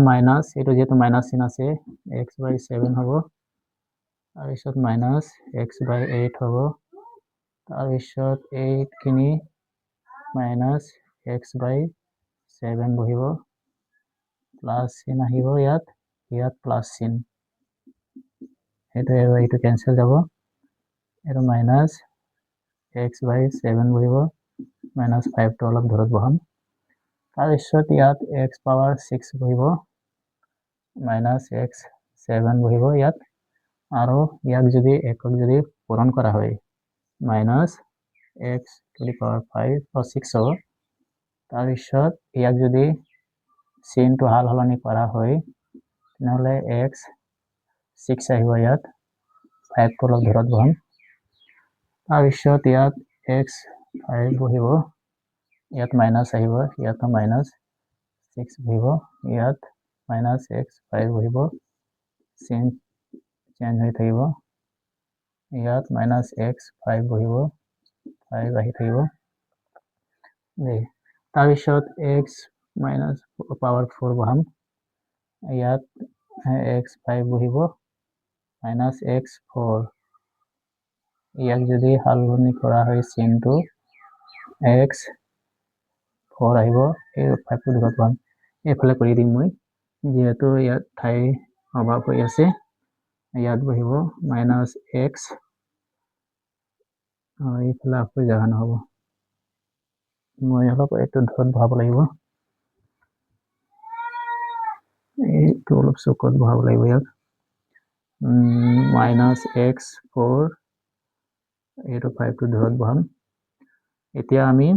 মাইনাস এটা যেহেতু মাইনাস চিন আছে x by 7 হ'ব তাৰপিছত মাইনাস x by 8 হ'ব তাৰপিছত 8 খিনি মাইনাস x by 7 বহিব প্লাস চিন আহিব ইয়াত প্লাস চিন এইটো কেনসেল যাব এটা মাইনাস x by 7 বহিব মাইনাস 5 টো অলপ দূৰত বহাম তাৰপিছত ইয়াত x পাৱাৰ 6 বহিব মাইনাছ x 7 বহিব ইয়াত আৰু ইয়াক যদি একক যদি পূৰণ কৰা হয় minus x to the power 5 6 হ'ব তাৰপিছত ইয়াক যদি চিনটো হাল সলনি কৰা হয় তেনেহ'লে x 6 আহিব ইয়াত 5 টো অলপ দূৰত বহাম তাৰপিছত ইয়াত x 5 বহিব ইয়াত মাইনাছ আহিব ইয়াতো মাইনাছ 6 বহিব ইয়াত মাইনাছ x 5 বহিব চিন চেঞ্জ হৈ থাকিব ইয়াত মাইনাছ x 5 বহিব 5 আহি থাকিব তাৰপিছত x মাইনাছ পাৱাৰ 4 বহাম ইয়াত x 5 বহিব মাইনাছ x 4 ইয়াক যদি সলনি কৰা হয় চিনটো x 4 আহিব এই 5 টো দূৰত পাম এইফালে কৰি দিম মই যেহেতু ইয়াত ঠাই অভাৱ হৈ আছে ইয়াত বহিব মাইনাছ x এইফালে আকৌ জাগা নহ'ব মই অলপ এইটো দূৰত বহাব লাগিব এইটো অলপ চুকত বহাব লাগিব ইয়াক মাইনাছ x 4 এইটো 5 টো দূৰত বহাম এতিয়া আমি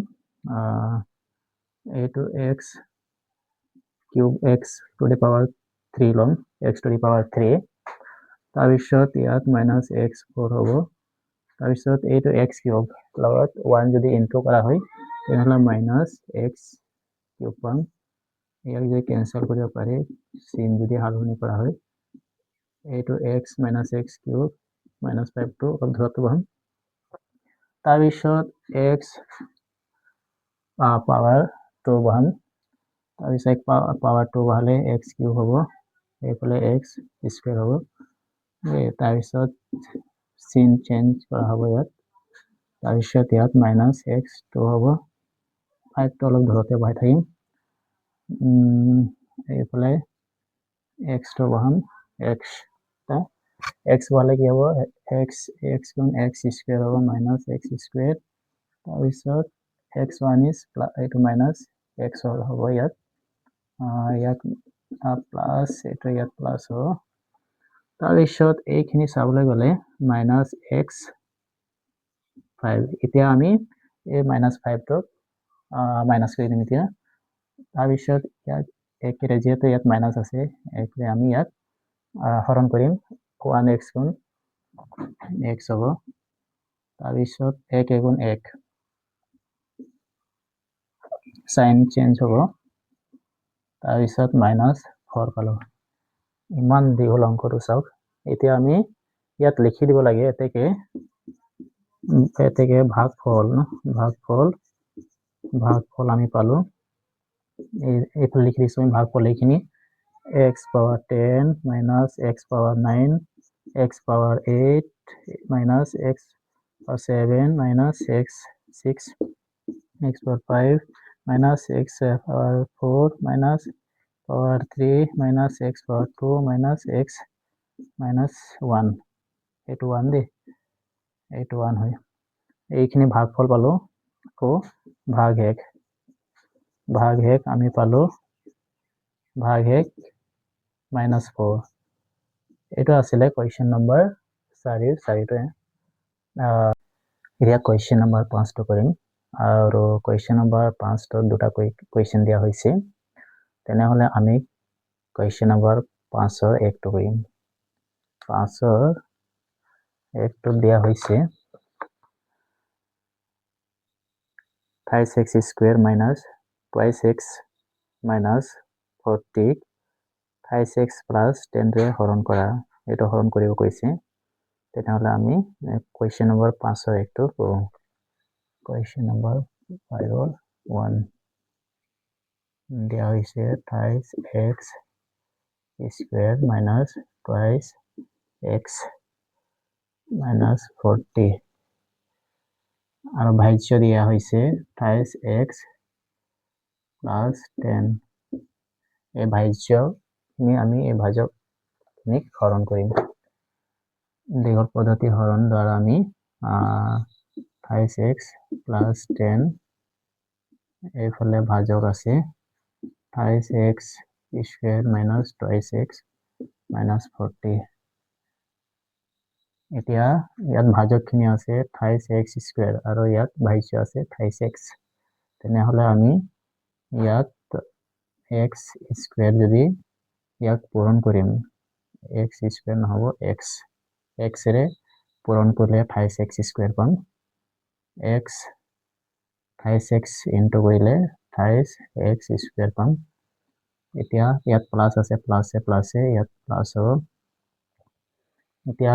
এইটো x cube x to the power 3 ল'ম x টু দি পাৱাৰ 3 তাৰপিছত ইয়াত মাইনাছ x 4 হ'ব তাৰপিছত এইটো x কিউব লগত 1 যদি ইনটু কৰা হয় তেনেহ'লে মাইনাছ x কিউব পাম ইয়াক যদি কেনচেল কৰিব পাৰি চিন যদি সলনি কৰা হয় এইটো x minus x cube minus 5 টো অলপ দূৰত বহাম তাৰপিছত x পাৱাৰ 2 বহাম তাৰপিছত পাৱাৰ 2 বহালে x কিউব হ'ব এইফালে x স্কুৱেৰ হ'ব তাৰপিছত চিন চেঞ্জ কৰা হ'ব ইয়াত তাৰপিছত ইয়াত মাইনাছ x 2 হ'ব 5 টো অলপ দূৰতে বহাই থাকিম এইফালে x টো বহাম x বহালে কি হ'ব x গুণ x স্কুৱেৰ হ'ব মাইনাছ x স্কুৱেৰ তাৰপিছত x1 ইজ এইটো মাইনাছ x হ'ব ইয়াত ইয়াত প্লাছ এইটো ইয়াত প্লাছ হ'ব তাৰপিছত এইখিনি চাবলৈ গ'লে মাইনাছ x 5 এতিয়া আমি এই মাইনাছ 5 টোক মাইনাছ কৰি দিম এতিয়া তাৰপিছত ইয়াত একেৰে যেহেতু ইয়াত মাইনাছ আছে একেৰে আমি ইয়াত হৰণ কৰিম 1x গুণ x হ'ব তাৰপিছত 1 গুণ 1 সাইন চেঞ্জ হ'ব তাৰপিছত মাইনাছ 4 পালো ইমান দীঘল অংকটো চাওক এতিয়া আমি ইয়াত লিখি দিব লাগে এতেকে ভাগফল আমি পালো এইটো লিখি দিছো আমি ভাগফল এইখিনি x power 10 minus x power 9 x power 8 minus x power 7 minus x 6 x power 5 minus x power 4 minus power 3 minus x power 2 minus x minus 1 এইটো 1 দে এইটো 1 হয় এইখিনি ভাগফল পালো আকৌ ভাগ হেক আমি পালো ভাগ হেক minus 4 এইটো আছিলে কোৱেশ্চন নম্বৰ 4টো এতিয়া কোৱেশ্চন নম্বৰ 5 টো কৰিম আৰু কোৱেশ্চন নম্বৰ 5 টো দুটা কোৱেশ্চন দিয়া হৈছে তেনেহলে আমি কোৱেশ্চন নম্বৰ 5 ৰ 1 টো কৰিম 5 ৰ 1 টো দিয়া হৈছে 5x square minus 2x minus 40 5x plus 10 ৰে হৰণ কৰা এটো হৰণ কৰিব কৈছে তেনেহলে আমি কোৱেশ্চন নম্বৰ 5 ৰ 1 টো কৰো কোৱেশ্চন নম্বৰ 5 ৰ 1 দিয়া হৈছে 5x square minus 2x minus 40 আৰু ভাজ্য দিয়া হৈছে 5x plus 10 এই ভাজ্য আমি এই ভাজকনিক হৰণ কৰিম দীঘল পদ্ধতি হৰণ দ্বাৰা আমি 5x plus 10 এইফালে ভাজক আছে 28 x square minus 2x minus 40 এতিয়া ইয়াত ভাজকখিনি আছে 28 x square আৰু ইয়াত ভাজ্য আছে 28 x তেনেহলে আমি ইয়াত x square যদি ইয়াক পূৰণ কৰিম x square নহব x ৰে পূৰণ কৰিলে 28 x square পাম x 28 x ইনটু কৰিলে 28 x square পাম এতিয়া ইয়াত প্লাস আছে প্লাসে ইয়াত প্লাস হ'ব এতিয়া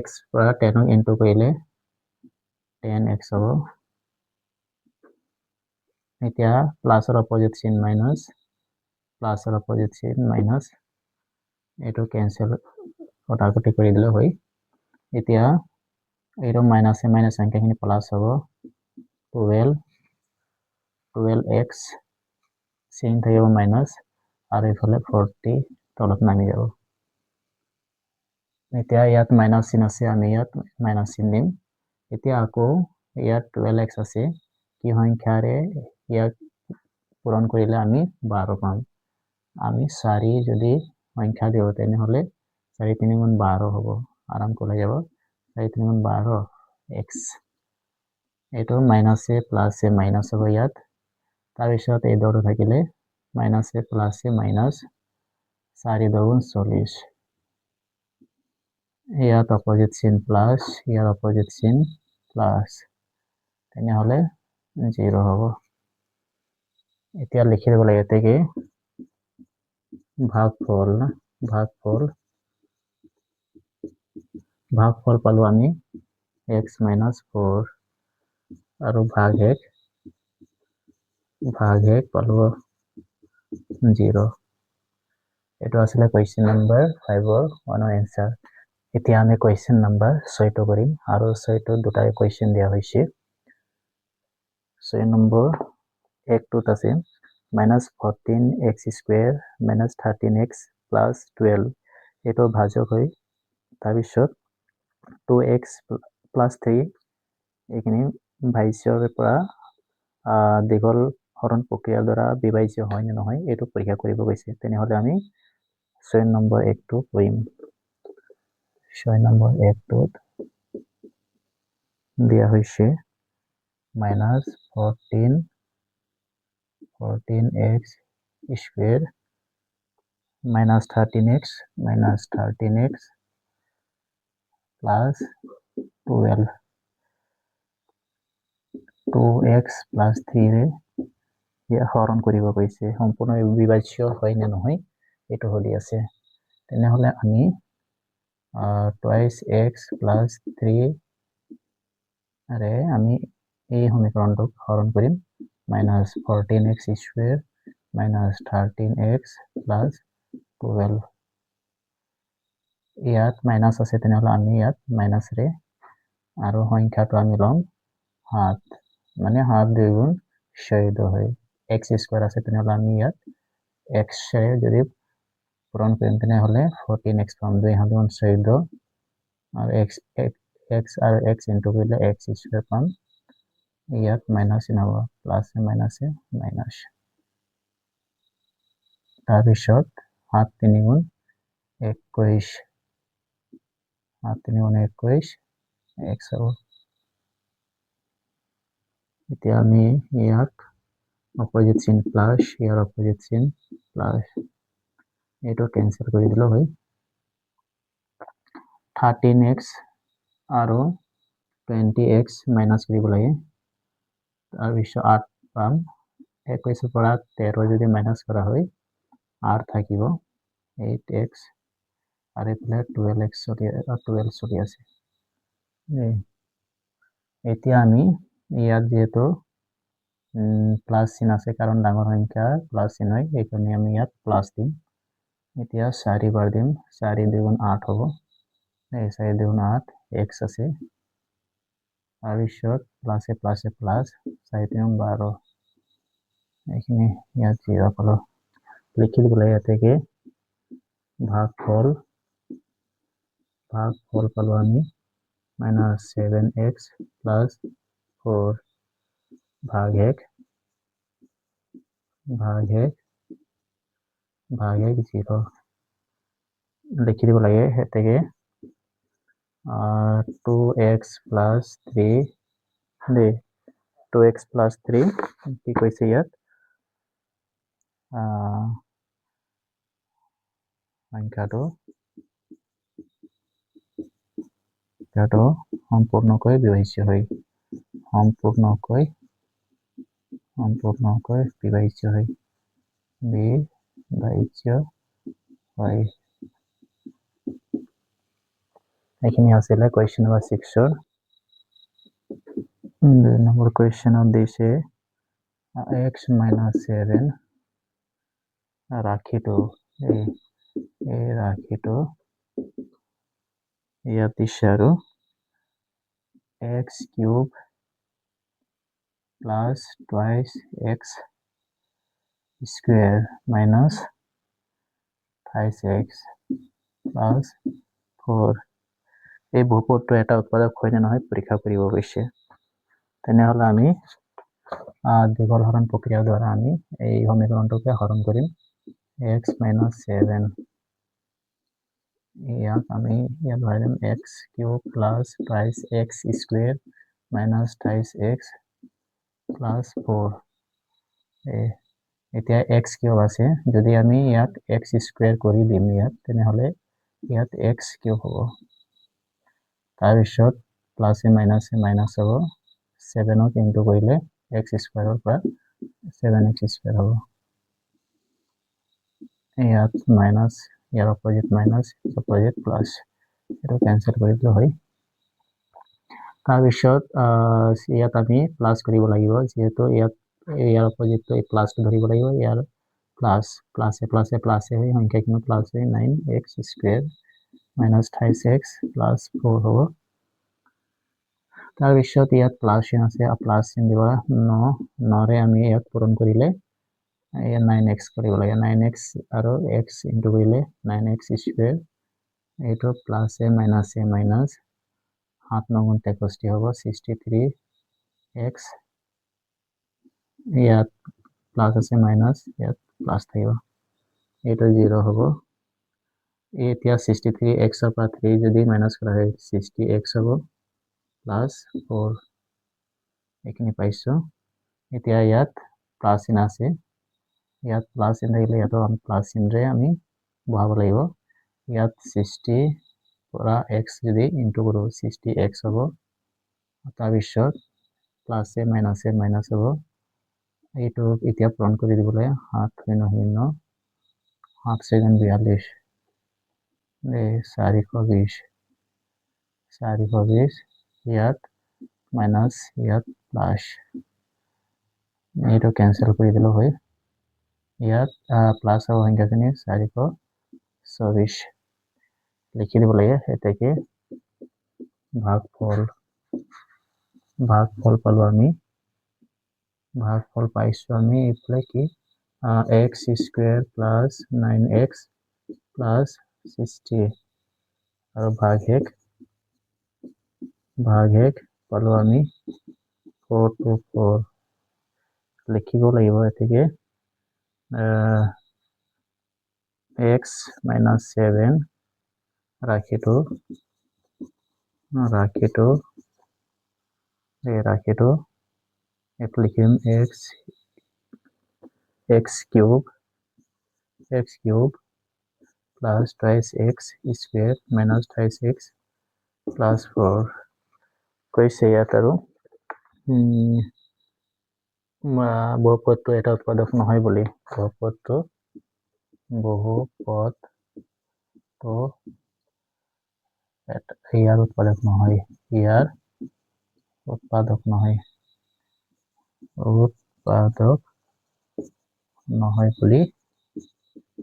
x পৰা 10 ইনটু কৰিলে 10x হ'ব এতিয়া প্লাসৰ অপোজিট চিন মাইনাস প্লাসৰ অপোজিট চিন মাইনাস এটো ক্যান্সেল কটাকটি কৰি দিলে হয় এতিয়া এটো মাইনাসে মাইনাস সংখ্যাখিনি প্লাস হ'ব 12x চিন থাকিব মাইনাস আৰু ইফালে 40 তলত নামি যাব এতিয়া ইয়াত মাইনাস চিন আছে আমি ইয়াত মাইনাস চিন দিম এতিয়া আকৌ ইয়াত 12x আছে কি সংখ্যাৰে ইয়াক পূৰণ কৰিলে আমি 12 পাম আমি 4 যদি সংখ্যা দিও তেনেহলে 4 3 গুণ 12 হ'ব আরাম করে যাব 4 3 গুণ 12 x এটো মাইনাসে প্লাসে মাইনাস হ'ব ইয়াত তাৰ পিছত এই দৰটো থাকিলে মাইনাসে প্লাসে মাইনাস 4 দুগুণ 40 ইয়াত অপোজিট চিন প্লাস ইয়াৰ অপোজিট চিন প্লাস তেনেহলে 0 হ'ব এতিয়া লিখি দিব লাগে এতেকে ভাগফল পালো আমি x minus 4 আৰু ভাগ 1 পালো 0 এটো আসলে কোয়েশ্চন নাম্বাৰ 5 ৰ ওয়ান আনসাৰ এতিয়া আমি কোয়েশ্চন নাম্বাৰ 6 টো কৰিম আৰু 6 টো দুটা কোয়েশ্চন দিয়া হৈছে 6 নম্বৰ একটোত আছে -14x square minus 13x plus 12 এটো ভাজক হয় তাৰ পিছত 2x plus 3 এখানে ভাজ্যৰ পৰা দীঘল হৰণ প্ৰক্ৰিয়াৰ দ্বাৰা বিভাজ্য হয় নে নহয় এটো পৰীক্ষা কৰিব গৈছে তেনেহলে আমি 6 নম্বৰ একটো কৰিম 6 নম্বৰ একটোত দিয়া হৈছে -14x square minus 13x plus 12 2x plus 3 ৰে হৰণ কৰিব কৈছে সম্পূৰ্ণ বিভাজ্য হয় নে নহয় এটো হলি আছে তেনেহলে আমি twice x plus 3 আৰে আমি এই সমীকৰণটো হৰণ কৰিম -14x square minus 13x plus 12 ইয়াত মাইনাস আছে তেনেহলে আমি ইয়াত মাইনাস ৰে আৰু সংখ্যাটো আমি লম 7 মানে 7 2 গুণ 14 হয় x স্কয়ার আছে তেনেহলে আমি ইয়াত x ৰে যদি পূৰণ কৰিম তেনেহলে 14x পাম 2 7 গুণ 14 আৰু x আৰু x ইনটু কৰিলে x স্কয়াৰ পাম ইয়াত মাইনাস নহব প্লাস মাইনাসে মাইনাস তাৰ পিছত 7 3 গুণ 21 7 3 গুণ 21 x হ'ব এতিয়া আমি ইয়াক অপোজিট চিন প্লাস ইয়াৰ অপোজিট চিন প্লাস এটো ক্যান্সেল কৰি দিলো হয় 13x আৰু 20x মাইনাস কৰিব লাগে তাৰ পিছত 8 পাম 21 পৰা 13 যদি মাইনাস কৰা হয় 8 থাকিব 8x আৰু ইফালে 12x 12 চলি আছে এতিয়া আমি ইয়াত যেহেতু প্লাস চিন আছে কাৰণ ডাঙৰ সংখ্যা প্লাস চিন হয় এইকাৰণে আমি ইয়াত প্লাস দিম এতিয়া 4 বাৰ দিম 4 2 গুণ 8 হ'ব 4 2 গুণ 8 x আছে তাৰ পিছত প্লাসে প্লাস 4 3 12 এইখিনি ইয়াত 0 পালো লিখি দিব লাগে এতেকে ভাগফল পালো আমি -7x plus 4 ভাগ 1 ভাগে 0 লিখি দিব লাগে হেতেকে 2x plus 3 দে 2x plus 3 কি কৈছে ইয়াত সংখ্যাটো সম্পূৰ্ণকৈ বিভাজ্য হয় সম্পূৰ্ণকৈ বিভাজ্য হয় এইখিনি আছিলে question number 6 ৰ 2 নম্বৰ কুৱেশ্যনত দিছে x minus 7 ৰাখিটো এই ৰাখিটো ইয়াত দিছে আৰু x cube plus twice x square minus thrice x plus 4 এই বহুপদটো এটা উৎপাদক হয় নে নহয় পৰীক্ষা কৰিব গৈছে তেনেহলে আমি দ্বিঘল হৰণ প্ৰক্ৰিয়াৰ দ্বাৰা আমি এই সমীকৰণটোকে হৰণ কৰিম x minus 7 ইয়াত আমি ইয়াত ধৰিম x cube plus twice x square minus twice x plus 4 এতিয়া x cube আছে যদি আমি ইয়াত x square কৰি দিম ইয়াত তেনেহলে ইয়াত x cube হ'ব তাৰপিছত প্লাস এ মাইনাস হ'ব 7 ক ইনটু কৰিলে x স্কয়াৰৰ পৰা 7x স্কয়াৰ হ'ব ইয়াত মাইনাস ইয়াৰ অপোজিট মাইনাস অপোজিট প্লাস এটা ক্যান্সেল কৰি দিলে হয় তাৰপিছত ইয়াত আমি প্লাস কৰিব লাগিব যেহেতু ইয়াৰ অপোজিটটো এই প্লাসটো ধৰিব লাগিব ইয়াৰ প্লাস হয় সংখ্যাখিনি প্লাস হয় 9x square minus 5x plus 4 হ'ব তাৰপিছত ইয়াত প্লাস চিন আছে প্লাস চিন দিবা 9 ৰে আমি ইয়াত পূৰণ কৰিলে 9x কৰিব লাগে 9x আৰু x ইনটু কৰিলে 9x স্কয়াৰ এইটো প্লাস এ মাইনাস 7 9 63 হ'ব 63x ইয়াত প্লাস আছে মাইনাস ইয়াত প্লাস থাকিব এইটো 0 হ'ব এতিয়া 63x ৰ পৰা 3 যদি মাইনাস কৰা হয় 60x হ'ব প্লাস 4 এখানে পাইছো এতিয়া ইয়াত প্লাস চিন আছে ইয়াত প্লাস চিন থাকিলে ইয়াত আমি প্লাস চিন ৰে আমি বহাব লাগিব ইয়াত 60 পৰা x যদি ইনটু কৰো 60x হ'ব তাৰপিছত প্লাস এ মাইনাস হ'ব এইটো এতিয়া পূৰণ কৰি দিব লাগে 7 0 7 সেকেন্ড 42 420 ইয়াত মাইনাস ইয়াত প্লাস এইটো ক্যান্সেল কৰি দিলো হয় ইয়াত প্লাস আৰু সংখ্যাখিনি 424 লিখি দিব লাগে এটাকে ভাগফল পালো আমি ভাগফল পাইছো আমি এইফালে কি x square plus 9x plus 60 আৰু ভাগহেক পালো আমি 424 লিখিব লাগিব এটাকে x minus 7 ৰাখিটো এটো লিখিম x cube plus twice x square minus twice x plus 4 কৈছে ইয়াত আৰু বহুপদটো এটা উৎপাদক নহয় বুলি বহুপদটো ইয়াৰ উৎপাদক নহয় বুলি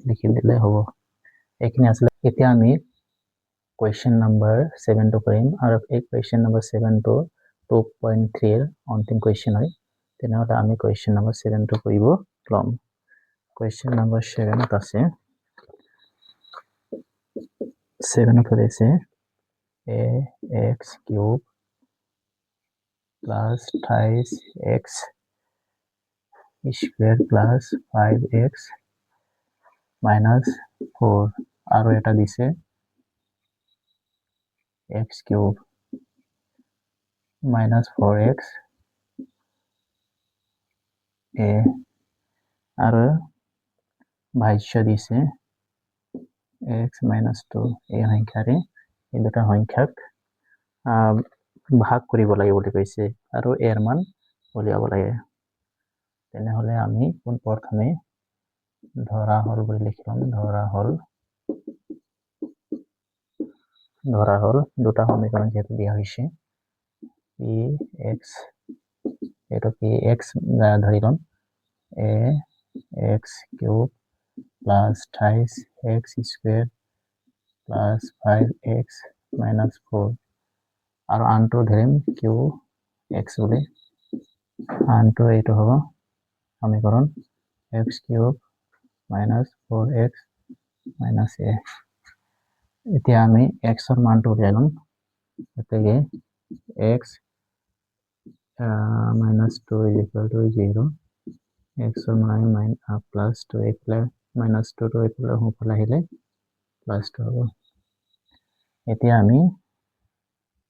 লিখি দিলে হ'ব এইখিনি আসলে এতিয়া আমি question number 7 to কৰিম আৰু এই question number 7 to 2.3 ৰ অন্তিম question হয় তেনেহলে আমি question number 7 to কৰিব লম question number 7 ত আছে 7 ত আছে ax cube plus thrice x square plus 5x -4 আৰু এটা দিছে x³ -4x a আৰু ভাজ্য দিছে x - 2 এই সংখ্যাৰে এই দুটা সংখ্যাক ভাগ কৰিব লাগে বুলি কৈছে আৰু এৰ মান উলিয়াব লাগে। তেনেহলে আমি প্ৰথমে ধৰা হল বুলি লিখিম। ধৰা হল দুটা সমীকৰণ যেহেতু দিয়া হৈছে px এইটো px ধৰি লম ax³ + 28x² + 5x - 4 আৰু আনটো ধৰিম qx বুলি। আনটো এইটো হ'ব সমীকৰণ x³ - 4x - a। এতিয়া আমি x ৰ মানটো উলিয়াই লম। গতিকে x - 2 = 0, x ৰ মান +2 এইফালে -2 এইফালে সোঁফালে আহিলে +2 হ'ব। এতিয়া আমি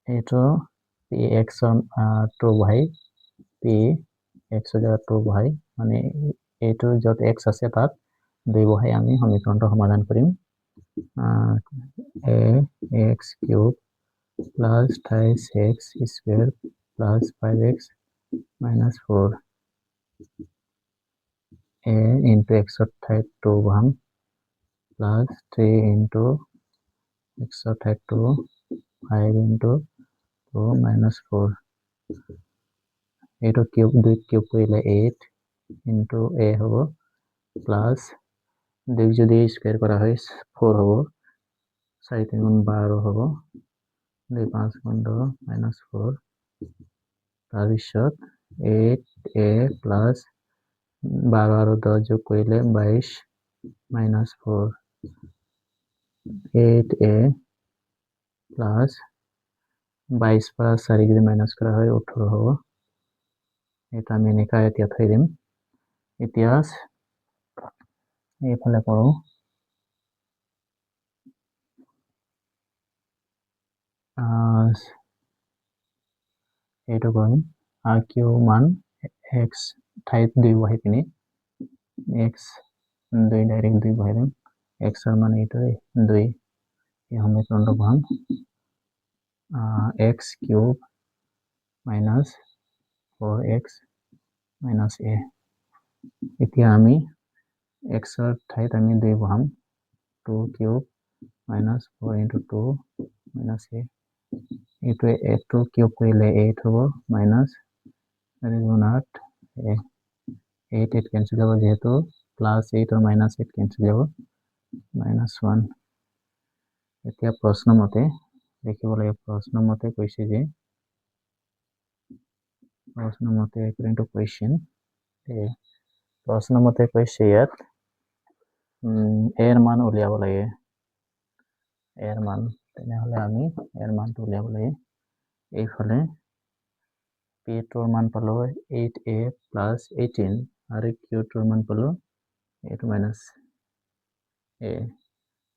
এইটো px ৰ 2 বহাই px ৰ জাগাত 2 বহাই মানে এইটো য'ত x আছে তাত 2 বহাই আমি সমীকৰণটো সমাধান কৰিম। ax³ + 28x² + 5x - 4 a into x ৰ ঠাইত 2 বহাম +3 into x ৰ ঠাইত 2 5 into 2 - 4 এইটো কিউব 2 কিউব কৰিলে 8 into a হ'ব প্লাস 2 যদি স্কয়ার করা হয় 4 হ'ব 4 3 গুণ 12 হ'ব 2 5 গুণ 10 -4 তাৰপিছত 8a প্লাস 12 আৰু 10 যোগ কৰিলে 22 -4 8a প্লাস 22 পৰা 4 যদি মাইনাস কৰা হয় 18 হ'ব। এটা আমি এনেকা এতিয়া থৈ দিম। এতিয়া এইফালে কৰো এইটো কৰিম q মান x ঠাইত 2 বহাই পিনে x 2 ডাইৰেক্ট 2 বহাই দিম। x ৰ মান এইটো 2 এই সমীকৰণটো বহাম x³ - 4x - a। এতিয়া আমি x ৰ ঠাইত আমি 2 বহাম 2³ - 4 into 2 - a এইটো 2 কিউব কৰিলে 8 হ'ব মাইনাস 8 8 কেনসেল যাব যেহেতু +8 আৰু -8 কেনসেল যাব -1। এতিয়া প্ৰশ্ন মতে লিখিব লাগে। প্ৰশ্ন মতে কৈছে যে according to question প্ৰশ্ন মতে কৈছে ইয়াত এৰ মান উলিয়াব লাগে। এৰ মান তেনেহলে আমি এৰ মানটো উলিয়াব লাগে। এইফালে p2 ৰ মান পালো 8a + 18 আৰু q2 ৰ মান পালো 8 - a।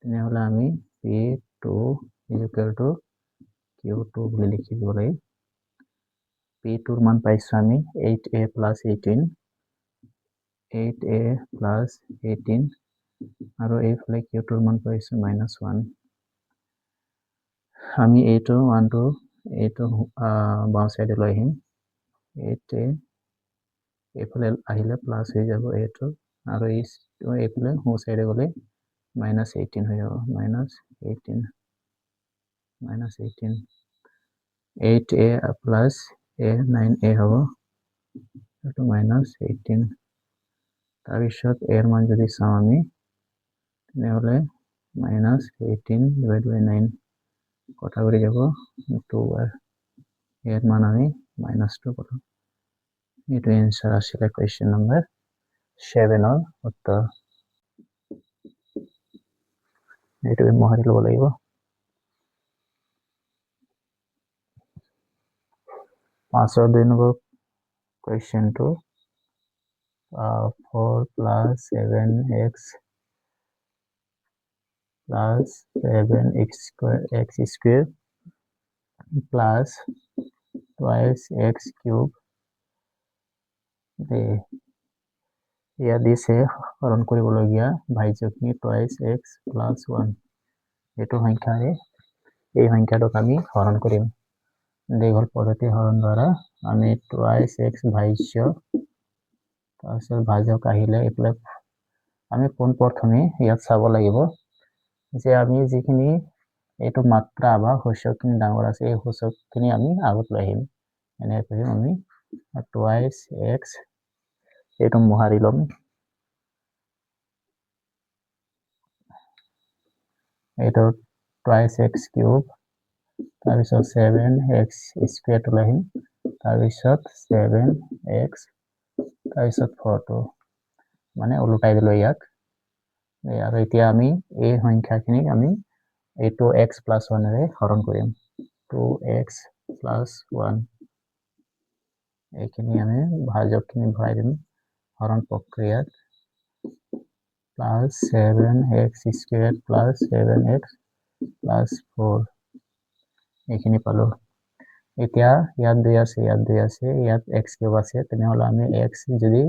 তেনেহলে আমি p2 = q2 বুলি লিখি দিব লাগে। p2 ৰ মান পাইছো আমি 8a + 18 আৰু এইফালে q2 ৰ মান পাইছো -1। আমি এইটো 1টো এইটো বাও সাইডে লৈ আহিম 8a এইফালে আহিলে প্লাস হৈ যাব এইটো আৰু এইফালে সোঁ সাইডে গলে -18 হৈ যাব -18 8a plus a 9a হ'ব এইটো -18। তাৰপিছত এৰ মান যদি চাওঁ আমি তেনেহলে -18 / 9 কটা কৰি যাব 2 বাৰ এৰ মান আমি -2 পালো। এইটো এনসাৰ আসলে কোয়েশ্চন নাম্বাৰ 7 ৰ উত্তৰ। এইটো মহাৰি ল'ব লাগিব। 5ৰ 2 number কোয়েশ্চনটো 4 + 7x plus 7x square plus twice x cube ইয়াত দিছে হৰণ কৰিবলগীয়া ভাজ্যখিনি twice x plus 1 এইটো সংখ্যাৰে এই সংখ্যাটোক আমি হৰণ কৰিম দীঘল পদ্ধতি হৰণ দ্বাৰা আমি twice x ভাজ্য তাৰপিছত ভাজক আহিলে এইফালে আমি পোনপ্ৰথমে ইয়াত চাব লাগিব যে আমি যিখিনি এইটো মাত্ৰা বা সূচকখিনি ডাঙৰ আছে এই সূচকখিনি আমি আগত লৈ আহিম এনেকৈ আমি twice x এইটো মোহাৰি ল'ম এইটো twice x cube তাৰপিছত 7x square লৈ আহিম তাৰপিছত 7x তাৰপিছত 4 মানে ওলোটাই দিলো ইয়াক আৰু এতিয়া আমি এই সংখ্যাখিনিক আমি এইটো x plus 1 ৰে হৰণ কৰিম 2x plus 1 এইখিনি আমি ভাজকখিনি ভৰাই দিম হৰণ প্ৰক্ৰিয়াত plus 7x square plus 7x plus 4 এইখিনি পালো এতিয়া ইয়াত 2 আছে ইয়াত x কিউব আছে তেনেহলে আমি x যদি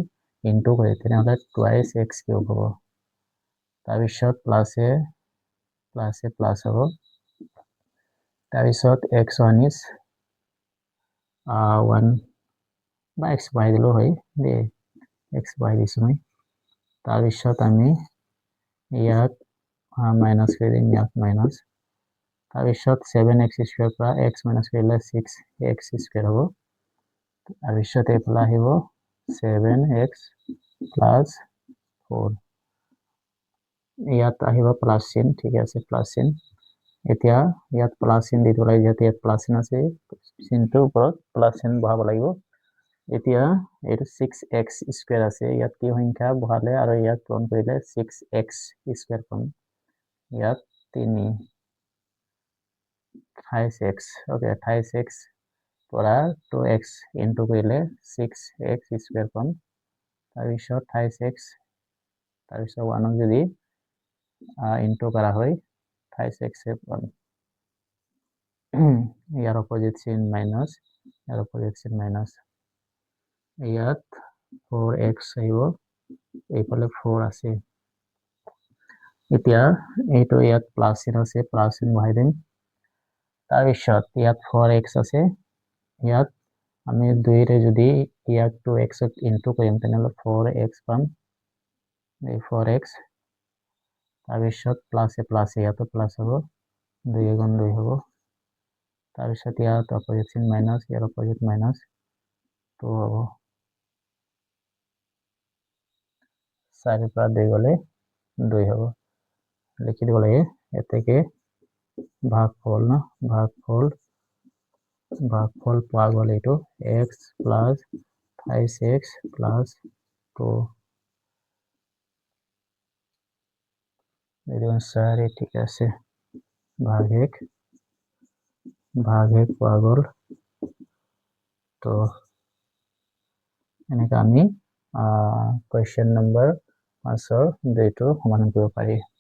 ইনটু কৰি তেনেহলে twice x কিউব হ'ব তাৰপিছত প্লাস হ'ব তাৰপিছত x1 is 1 বা x বাই দিলো হয় দে x বাই দিছো মই তাৰপিছত আমি ইয়াত মাইনাস কৰি দিম ইয়াত মাইনাস তাৰপিছত 7x square পৰা x minus কৰিলে 6x square হ'ব তাৰপিছত এইফালে আহিব 7x plus 4 ইয়াত আহিব প্লাস চিন ঠিক আছে প্লাস চিন এতিয়া ইয়াত প্লাস চিন দিব লাগিব যেতে ইয়াত প্লাস চিন আছে চিনটোৰ ওপৰত প্লাস চিন বহাব লাগিব এতিয়া এইটো 6x square আছে ইয়াত কি সংখ্যা বহালে আৰু ইয়াত পূৰণ কৰিলে 6x square পাম ইয়াত 3 28x okay 28x পৰা 2x ইনটু কৰিলে 6x square পাম তাৰপিছত 28x তাৰপিছত 1 যদি ইনটু কৰা হয় 28x পাম ইয়াৰ অপোজিট চিন মাইনাস ইয়াৰ অপোজিট চিন মাইনাস ইয়াত 4x আহিব এইফালে 4 আছে এতিয়া এইটো ইয়াত প্লাস চিন আছে প্লাস চিন বহাই দিম তাৰপিছত ইয়াত 4x আছে ইয়াত আমি 2 ৰে যদি ইয়াক 2x ইনটু কৰিম তেনেহলে 4x পাম এই 4x তাৰপিছত প্লাস ইয়াতো প্লাস হ'ব 2 গুণ 2 হ'ব তাৰপিছত ইয়াত অপোজিট চিন মাইনাস ইয়াৰ অপোজিট মাইনাস 2 হ'ব 4 পৰা 2 গলে 2 হ'ব লিখি দিব লাগে এতেকে ভাগফল না ভাগফল পোৱা গ'ল এইটো x plus 28x plus 2 এইটো 4 ঠিক আছে ভাগ 1 পোৱা গ'ল তো এনেকৈ আমি কোৱেশ্চন নম্বৰ 5 2 সমাধান কৰিব পাৰি